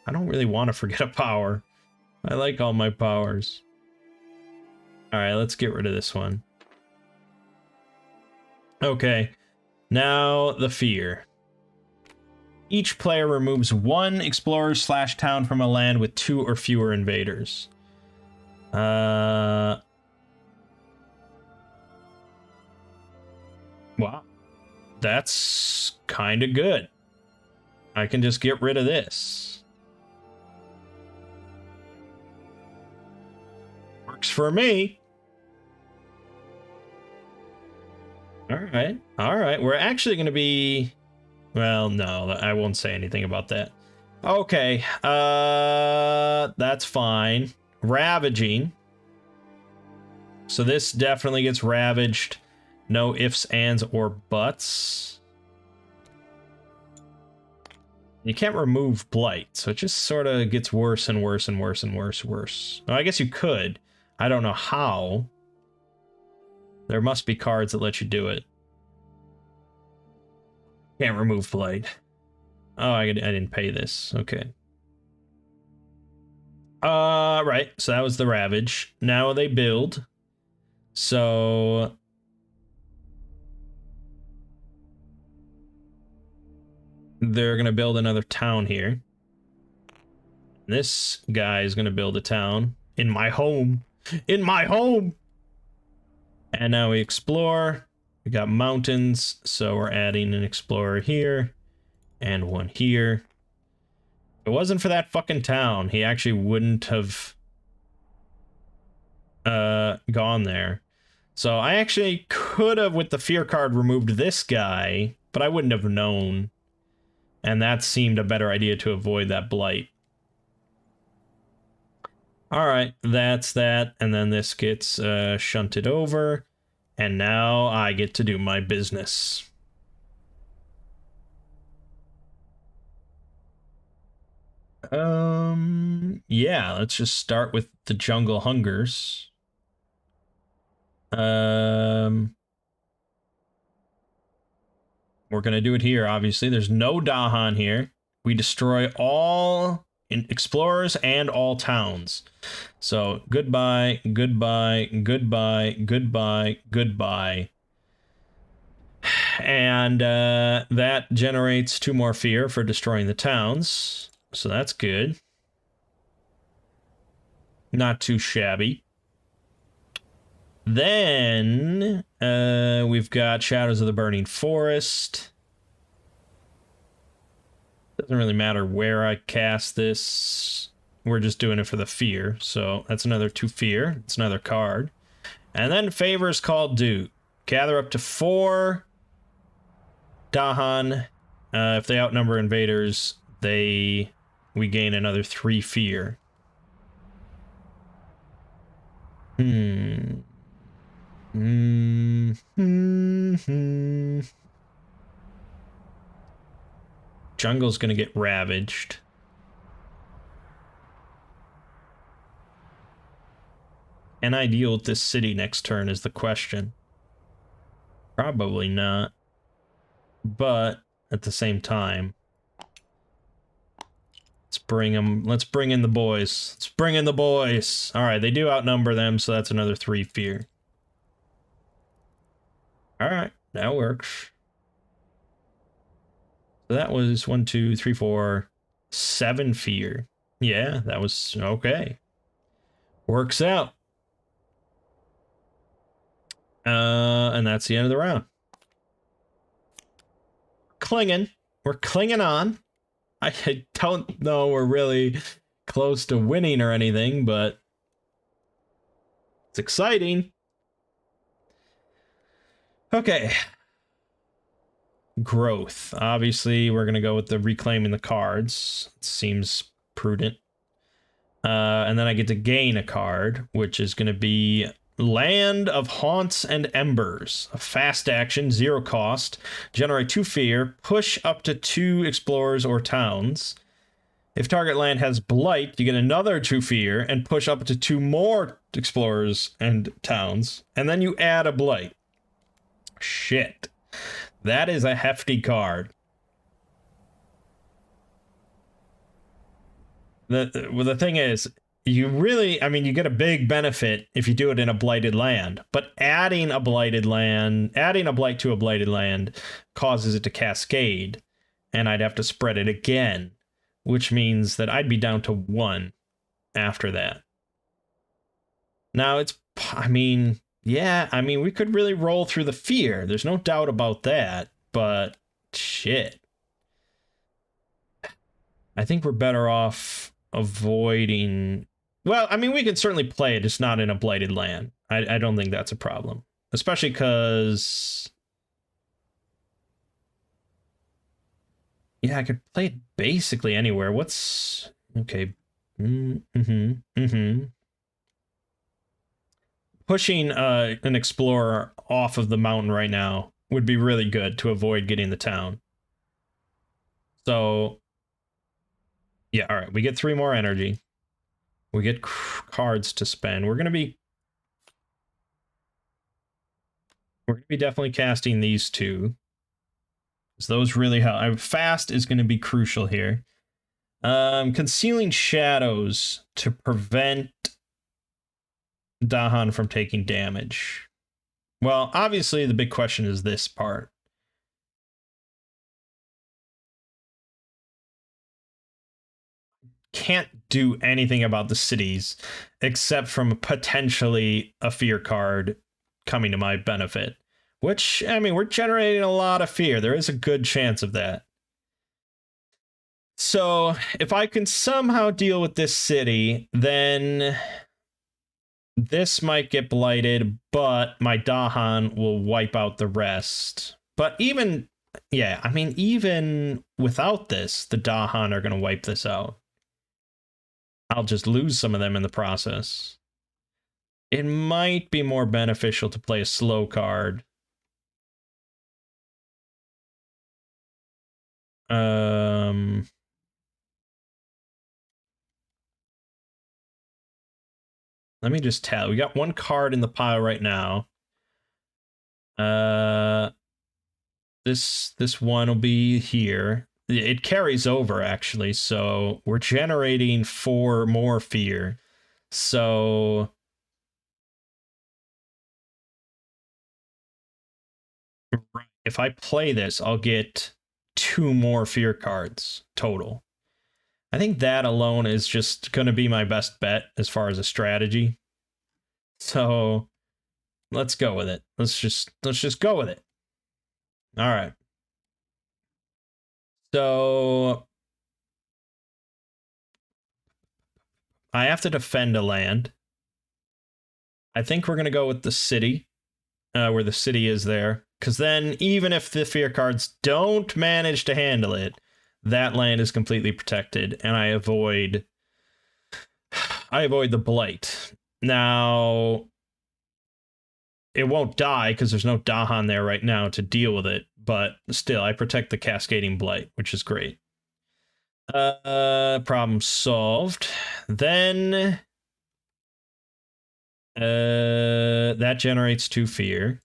I don't really want to forget a power. I like all my powers. Alright, let's get rid of this one. Okay, now the fear. Each player removes one explorer / town from a land with 2 or fewer invaders. Wow. That's kind of good. I can just get rid of this. Works for me. All right. We're actually going to be... Well, no, I won't say anything about that. Okay, that's fine. Ravaging. So this definitely gets ravaged. No ifs, ands, or buts. You can't remove blight, so it just sort of gets worse and worse and worse and worse. Well, I guess you could. I don't know how. There must be cards that let you do it. Can't remove blight. Oh, I didn't pay this. Okay. Right. So that was the ravage. Now they build. So they're gonna build another town here. This guy is gonna build a town in my home. In my home. And now we explore. We got mountains, so we're adding an explorer here and one here. If it wasn't for that fucking town, he actually wouldn't have gone there. So I actually could have, with the fear card, removed this guy, but I wouldn't have known. And that seemed a better idea to avoid that blight. Alright, that's that. And then this gets shunted over. And now I get to do my business. Yeah, let's just start with the jungle hungers. We're gonna do it here, obviously. There's no Dahan here. We destroy all explorers and all towns. So goodbye, goodbye, goodbye, goodbye, goodbye. And that generates 2 more fear for destroying the towns. So that's good. Not too shabby. Then we've got Shadows of the Burning Forest. Doesn't really matter where I cast this. We're just doing it for the fear. So that's another 2 fear. It's another card. And then Favors Called Due. Gather up to 4 Dahan. If they outnumber invaders, we gain another 3 fear. Jungle's gonna get ravaged. Can I deal with this city next turn is the question. Probably not. But at the same time, let's bring in the boys. Let's bring in the boys. All right, they do outnumber them, so that's another 3 fear. All right, that works. So that was 1, 2, 3, 4, 7 fear. Yeah, that was okay. Works out. And that's the end of the round. Clinging. We're clinging on. I don't know we're really close to winning or anything, but it's exciting. Okay. Growth. Obviously, we're going to go with the reclaiming the cards. It seems prudent. And then I get to gain a card, which is going to be Land of Haunts and Embers. A fast action, 0 cost. Generate 2 fear. Push up to 2 explorers or towns. If target land has blight, you get another 2 fear and push up to 2 more explorers and towns. And then you add a blight. Shit. That is a hefty card. The thing is, you really, I mean, you get a big benefit if you do it in a blighted land, but adding a blight to a blighted land causes it to cascade. and I'd have to spread it again, which means that I'd be down to 1 after that. Now I mean, yeah, I mean, we could really roll through the fear. There's no doubt about that, but shit. I think we're better off avoiding. Well, I mean, we can certainly play it, just not in a blighted land. I don't think that's a problem, especially because. Yeah, I could play it basically anywhere. What's okay? Pushing an explorer off of the mountain right now would be really good to avoid getting the town. So, yeah, all right. We get 3 more energy. We get cards to spend. We're gonna be definitely casting these 2. So those really help. Fast is going to be crucial here. Concealing shadows to prevent Dahan from taking damage. Well, obviously the big question is this part. Can't do anything about the cities except from potentially a fear card coming to my benefit. Which, I mean, we're generating a lot of fear. There is a good chance of that. So, if I can somehow deal with this city, then this might get blighted, but my Dahan will wipe out the rest. But even, yeah, I mean, even without this, the Dahan are going to wipe this out. I'll just lose some of them in the process. It might be more beneficial to play a slow card. Let me just tell. We got 1 card in the pile right now. This one will be here. It carries over, actually, so we're generating 4 more fear. So if I play this, I'll get 2 more fear cards total. I think that alone is just going to be my best bet as far as a strategy. So let's go with it. Let's just go with it. All right. So I have to defend a land. I think we're going to go with the city, where the city is there. Because then, even if the fear cards don't manage to handle it, that land is completely protected, and I avoid the blight. Now, it won't die because there's no Dahan there right now to deal with it, but still, I protect the cascading blight, which is great. Problem solved. Then that generates 2 fear.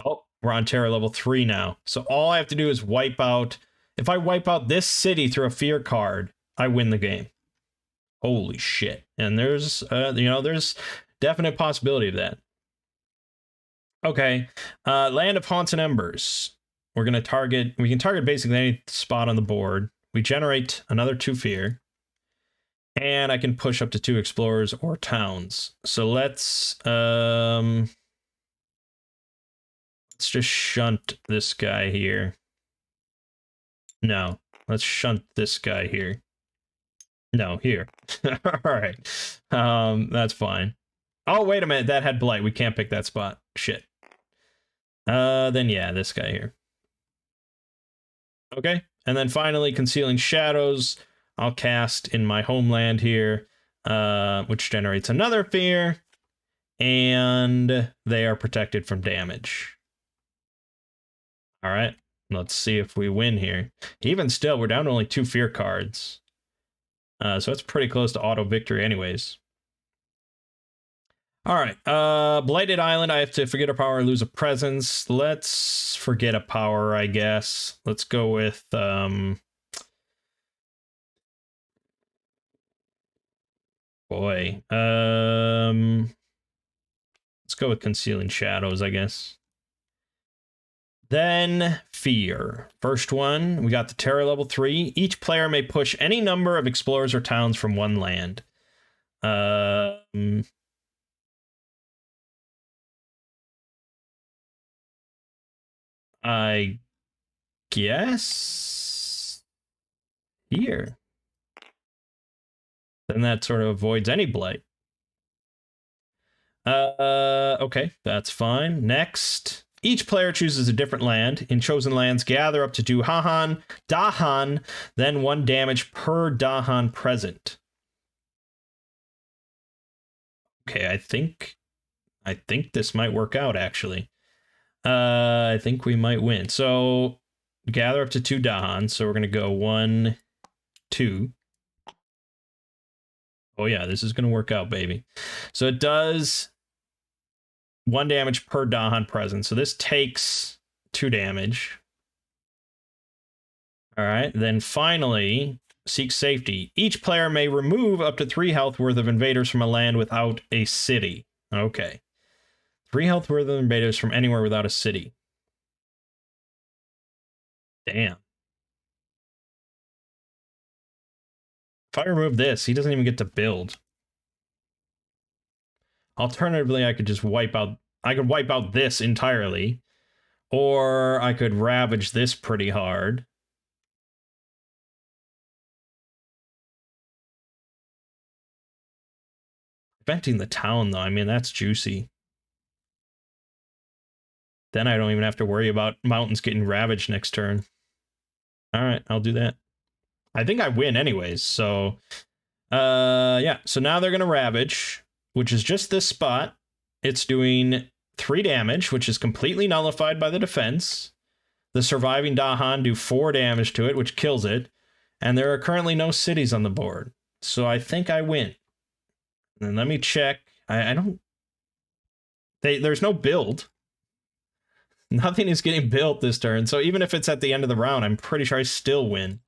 Oh, we're on terror level 3 now. So all I have to do is wipe out. If I wipe out this city through a fear card, I win the game. Holy shit. And there's there's definite possibility of that. Okay. Land of Haunts and Embers. We can target basically any spot on the board. We generate another 2 fear. And I can push up to 2 explorers or towns. So let's just shunt this guy here. No, let's shunt this guy here. No, here. All right. That's fine. Oh, wait a minute. That had blight. We can't pick that spot. Shit. Then yeah, this guy here. Okay. And then finally, Concealing Shadows. I'll cast in my homeland here, which generates another fear. And they are protected from damage. All right. Let's see if we win here. Even still, we're down to only 2 fear cards. So it's pretty close to auto victory anyways. All right. Blighted Island. I have to forget a power or lose a presence. Let's forget a power, I guess. Let's go with boy. Let's go with Concealing Shadows, I guess. Then fear. First one, we got the terror level 3. Each player may push any number of explorers or towns from one land. I guess here. Then that sort of avoids any blight. Okay, that's fine. Next, each player chooses a different land. In chosen lands, gather up to 2 Dahan, then 1 damage per Dahan present. Okay, I think this might work out, actually. I think we might win. So, gather up to 2 Dahan. So we're going to go 1, 2. Oh yeah, this is going to work out, baby. So it does 1 damage per Dahan present. So this takes 2 damage. All right. Then finally, seek safety. Each player may remove up to 3 health worth of invaders from a land without a city. Okay. 3 health worth of invaders from anywhere without a city. Damn. If I remove this, he doesn't even get to build. Alternatively, I could just wipe out... I could wipe out this entirely. Or I could ravage this pretty hard. Preventing the town, though, I mean, that's juicy. Then I don't even have to worry about mountains getting ravaged next turn. All right, I'll do that. I think I win anyways, so... yeah, so now they're going to ravage, which is just this spot. It's doing 3 damage, which is completely nullified by the defense. The surviving Dahan do 4 damage to it, which kills it. And there are currently no cities on the board. So I think I win. And let me check. I don't... There's no build. Nothing is getting built this turn. So even if it's at the end of the round, I'm pretty sure I still win.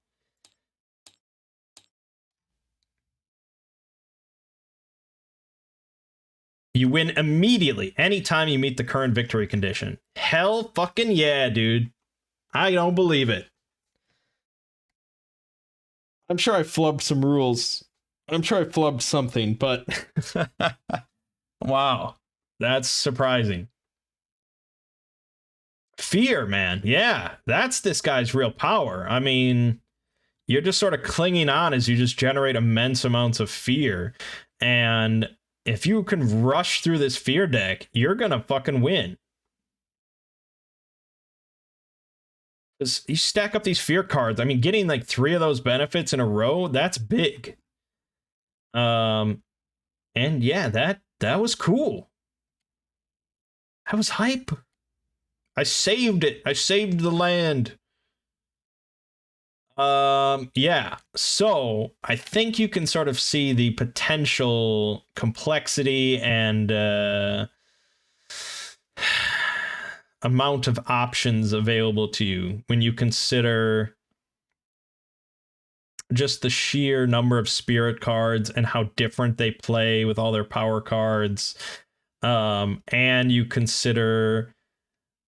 You win immediately anytime you meet the current victory condition. Hell fucking yeah, dude. I don't believe it. I'm sure I flubbed some rules. I'm sure I flubbed something, but... Wow. That's surprising. Fear, man. Yeah, that's this guy's real power. I mean, you're just sort of clinging on as you just generate immense amounts of fear. And if you can rush through this fear deck, you're going to fucking win. Because you stack up these fear cards. I mean, getting like 3 of those benefits in a row, that's big. And yeah, that was cool. That was hype. I saved it. I saved the land. Yeah. So I think you can sort of see the potential complexity and amount of options available to you when you consider just the sheer number of spirit cards and how different they play with all their power cards. And you consider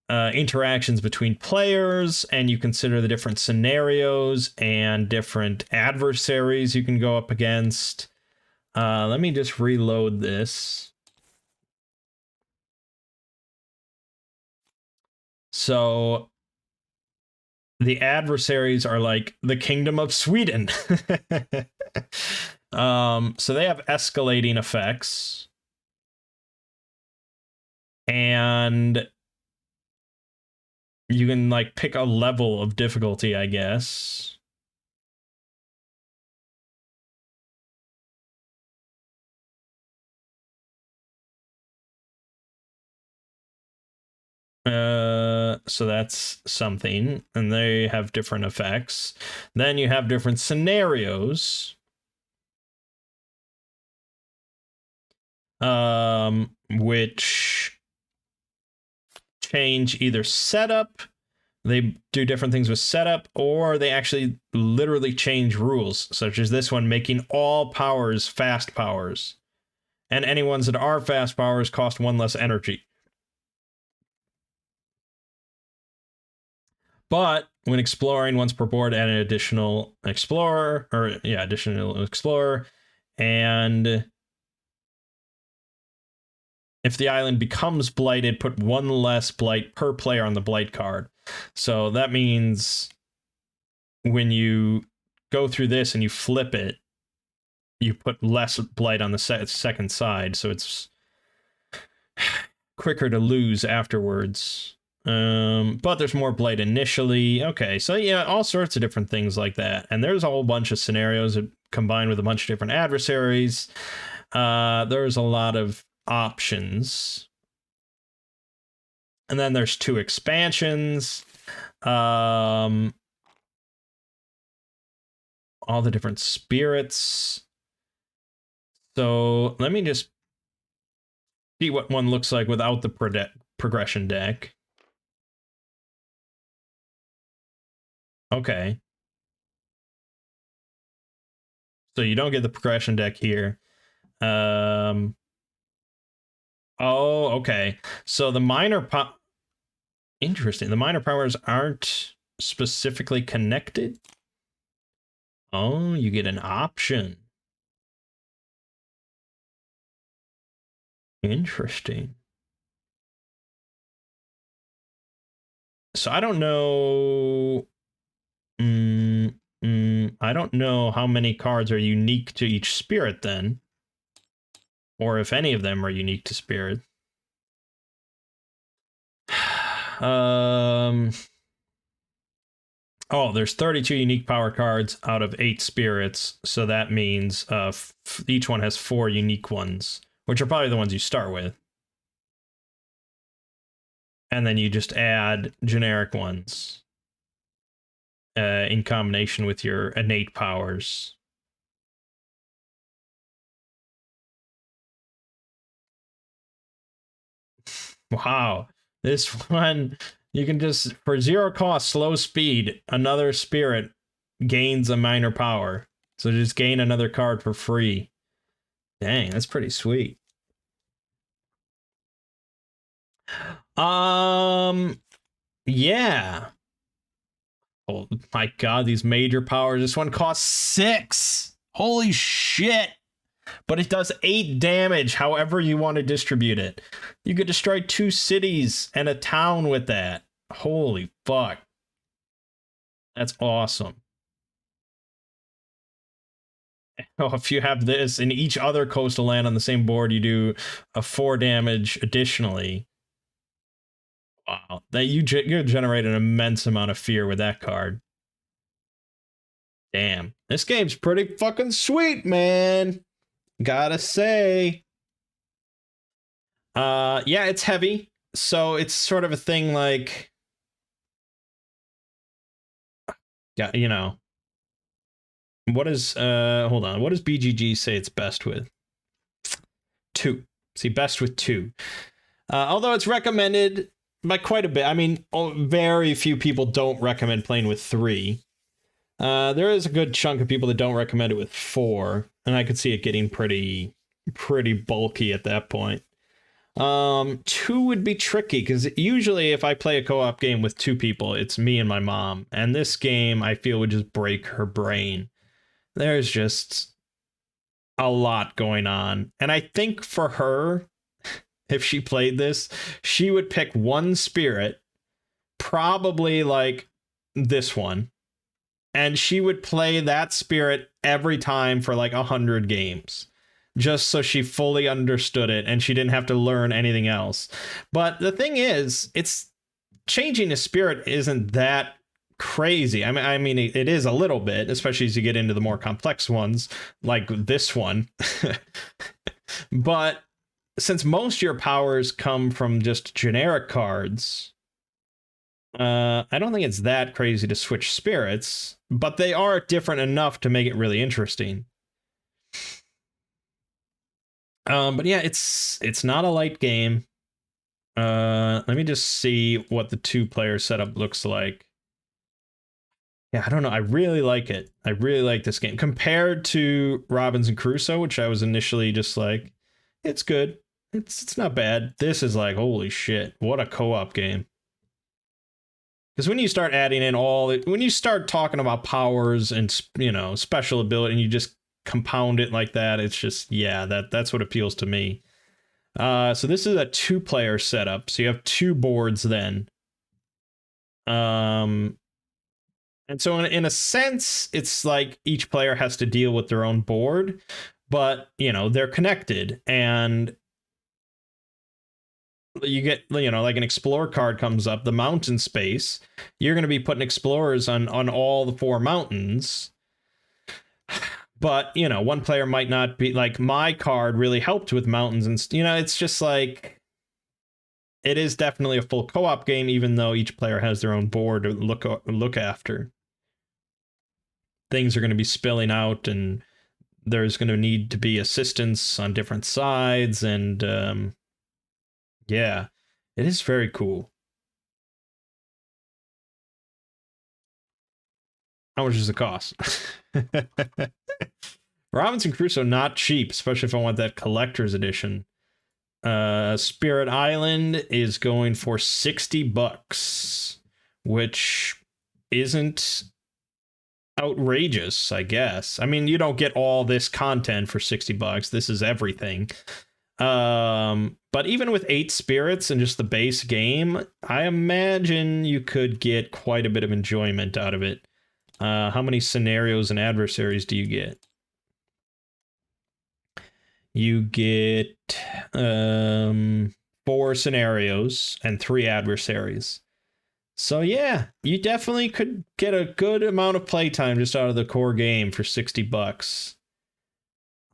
interactions between players, and you consider the different scenarios and different adversaries you can go up against. Let me just reload this. So the adversaries are like the Kingdom of Sweden. So they have escalating effects. And you can like pick a level of difficulty, I guess. So that's something, and they have different effects. Then you have different scenarios. Which change either setup, they do different things with setup, or they actually literally change rules, such as this one, making all powers fast powers. And any ones that are fast powers cost 1 less energy. But when exploring once per board, add an additional explorer, and if the island becomes blighted, put one less blight per player on the blight card. So that means when you go through this and you flip it, you put less blight on the second side, so it's quicker to lose afterwards. But there's more blight initially. Okay, so yeah, all sorts of different things like that. And there's a whole bunch of scenarios that combined with a bunch of different adversaries. There's a lot of options. And then there's 2 expansions. All the different spirits. So let me just see what one looks like without the progression deck. Okay. So you don't get the progression deck here. Oh, okay. So the minor interesting. The minor powers aren't specifically connected. Oh, you get an option. Interesting. So I don't know. I don't know how many cards are unique to each spirit then, or if any of them are unique to spirit. Oh, there's 32 unique power cards out of 8 spirits, so that means each one has 4 unique ones, which are probably the ones you start with. And then you just add generic ones in combination with your innate powers. Wow. This one, you can just, for 0 cost, slow speed, another spirit gains a minor power. So just gain another card for free. Dang, that's pretty sweet. Yeah. Oh my god, these major powers. This one costs 6. Holy shit. But it does 8 damage however you want to distribute it. You could destroy 2 cities and a town with that. Holy fuck. That's awesome. Oh, if you have this in each other coastal land on the same board, you do a 4 damage additionally. Wow. That you generate an immense amount of fear with that card. Damn. This game's pretty fucking sweet, man. Gotta say. Yeah, it's heavy. So it's sort of a thing like, yeah, you know, what is hold on, what does BGG say it's best with? 2. See, best with 2. Although it's recommended by quite a bit. I mean, very few people don't recommend playing with 3. There is a good chunk of people that don't recommend it with 4, and I could see it getting pretty bulky at that point. 2 would be tricky, because usually if I play a co-op game with 2 people, it's me and my mom, and this game I feel would just break her brain. There's just a lot going on, and I think for her, if she played this, she would pick one spirit, probably like this one, and she would play that spirit every time for like 100 games, just so she fully understood it and she didn't have to learn anything else. But the thing is, it's changing a spirit isn't that crazy. I mean, it is a little bit, especially as you get into the more complex ones, like this one. But since most of your powers come from just generic cards, I don't think it's that crazy to switch spirits, but they are different enough to make it really interesting. But yeah, it's not a light game. Let me just see what the 2-player setup looks like. Yeah, I don't know. I really like it. I really like this game compared to Robinson Crusoe, which I was initially just like, it's good. It's not bad. This is like, holy shit, what a co-op game. Because when you start adding in when you start talking about powers and, you know, special ability, and you just compound it like that, it's just, yeah, that's what appeals to me. So this is a 2-player setup. So you have 2 boards then. And so in a sense, it's like each player has to deal with their own board, but, you know, they're connected, and you get, you know, like an explorer card comes up, the mountain space, you're going to be putting explorers on all the 4 mountains. But, you know, one player might not be, like, my card really helped with mountains, and, you know, it's just like, it is definitely a full co-op game, even though each player has their own board to look after. Things are going to be spilling out, and there's going to need to be assistance on different sides, and yeah, it is very cool. How much does it cost? Robinson Crusoe, not cheap, especially if I want that collector's edition. Spirit Island is going for $60, which isn't outrageous, I guess. I mean, you don't get all this content for $60. This is everything. But even with 8 spirits and just the base game, I imagine you could get quite a bit of enjoyment out of it. How many scenarios and adversaries do you get? You get 4 scenarios and 3 adversaries. So yeah, you definitely could get a good amount of playtime just out of the core game for $60.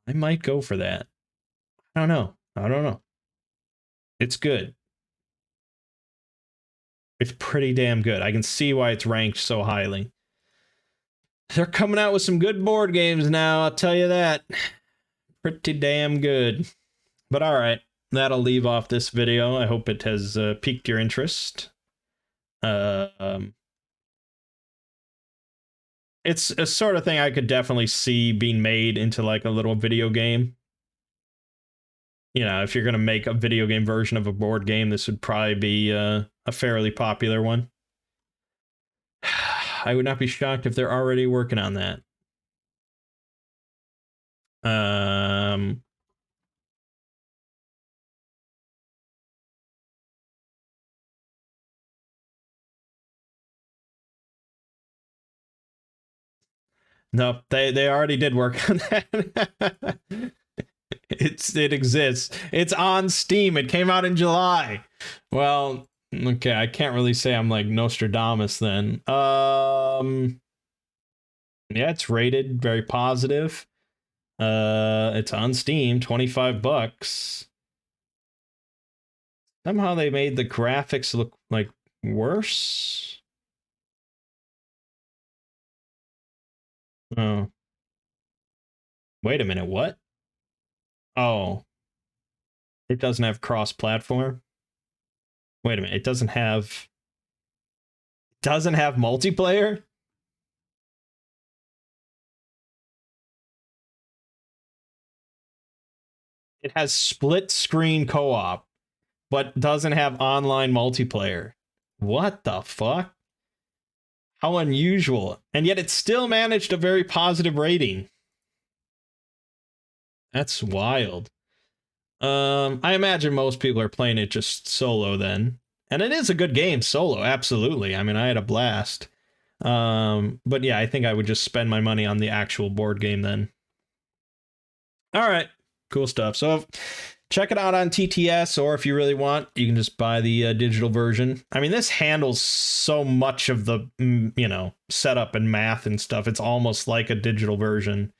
I might go for that. I don't know. It's good. It's pretty damn good. I can see why it's ranked so highly. They're coming out with some good board games now, I'll tell you that. Pretty damn good. But alright, that'll leave off this video. I hope it has piqued your interest. It's a sort of thing I could definitely see being made into like a little video game. You know, if you're going to make a video game version of a board game, this would probably be a fairly popular one. I would not be shocked if they're already working on that. No, they already did work on that. It exists. It's on Steam. It came out in July. Well, okay, I can't really say I'm like Nostradamus then. Yeah, it's rated very positive. It's on Steam, $25. Somehow they made the graphics look like worse. Oh. Wait a minute, what? Oh. It doesn't have cross-platform? Wait a minute, it doesn't have multiplayer? It has split screen co-op, but doesn't have online multiplayer. What the fuck? How unusual. And yet it still managed a very positive rating. That's wild. I imagine most people are playing it just solo then. And it is a good game solo, absolutely. I mean, I had a blast. But yeah, I think I would just spend my money on the actual board game then. All right, cool stuff. So check it out on TTS, or if you really want, you can just buy the digital version. I mean, this handles so much of the, you know, setup and math and stuff. It's almost like a digital version.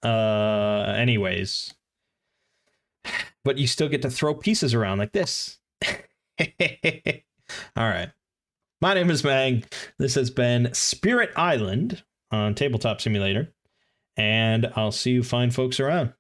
Anyways. But you still get to throw pieces around like this. All right. My name is Mangg. This has been Spirit Island on Tabletop Simulator. And I'll see you fine folks around.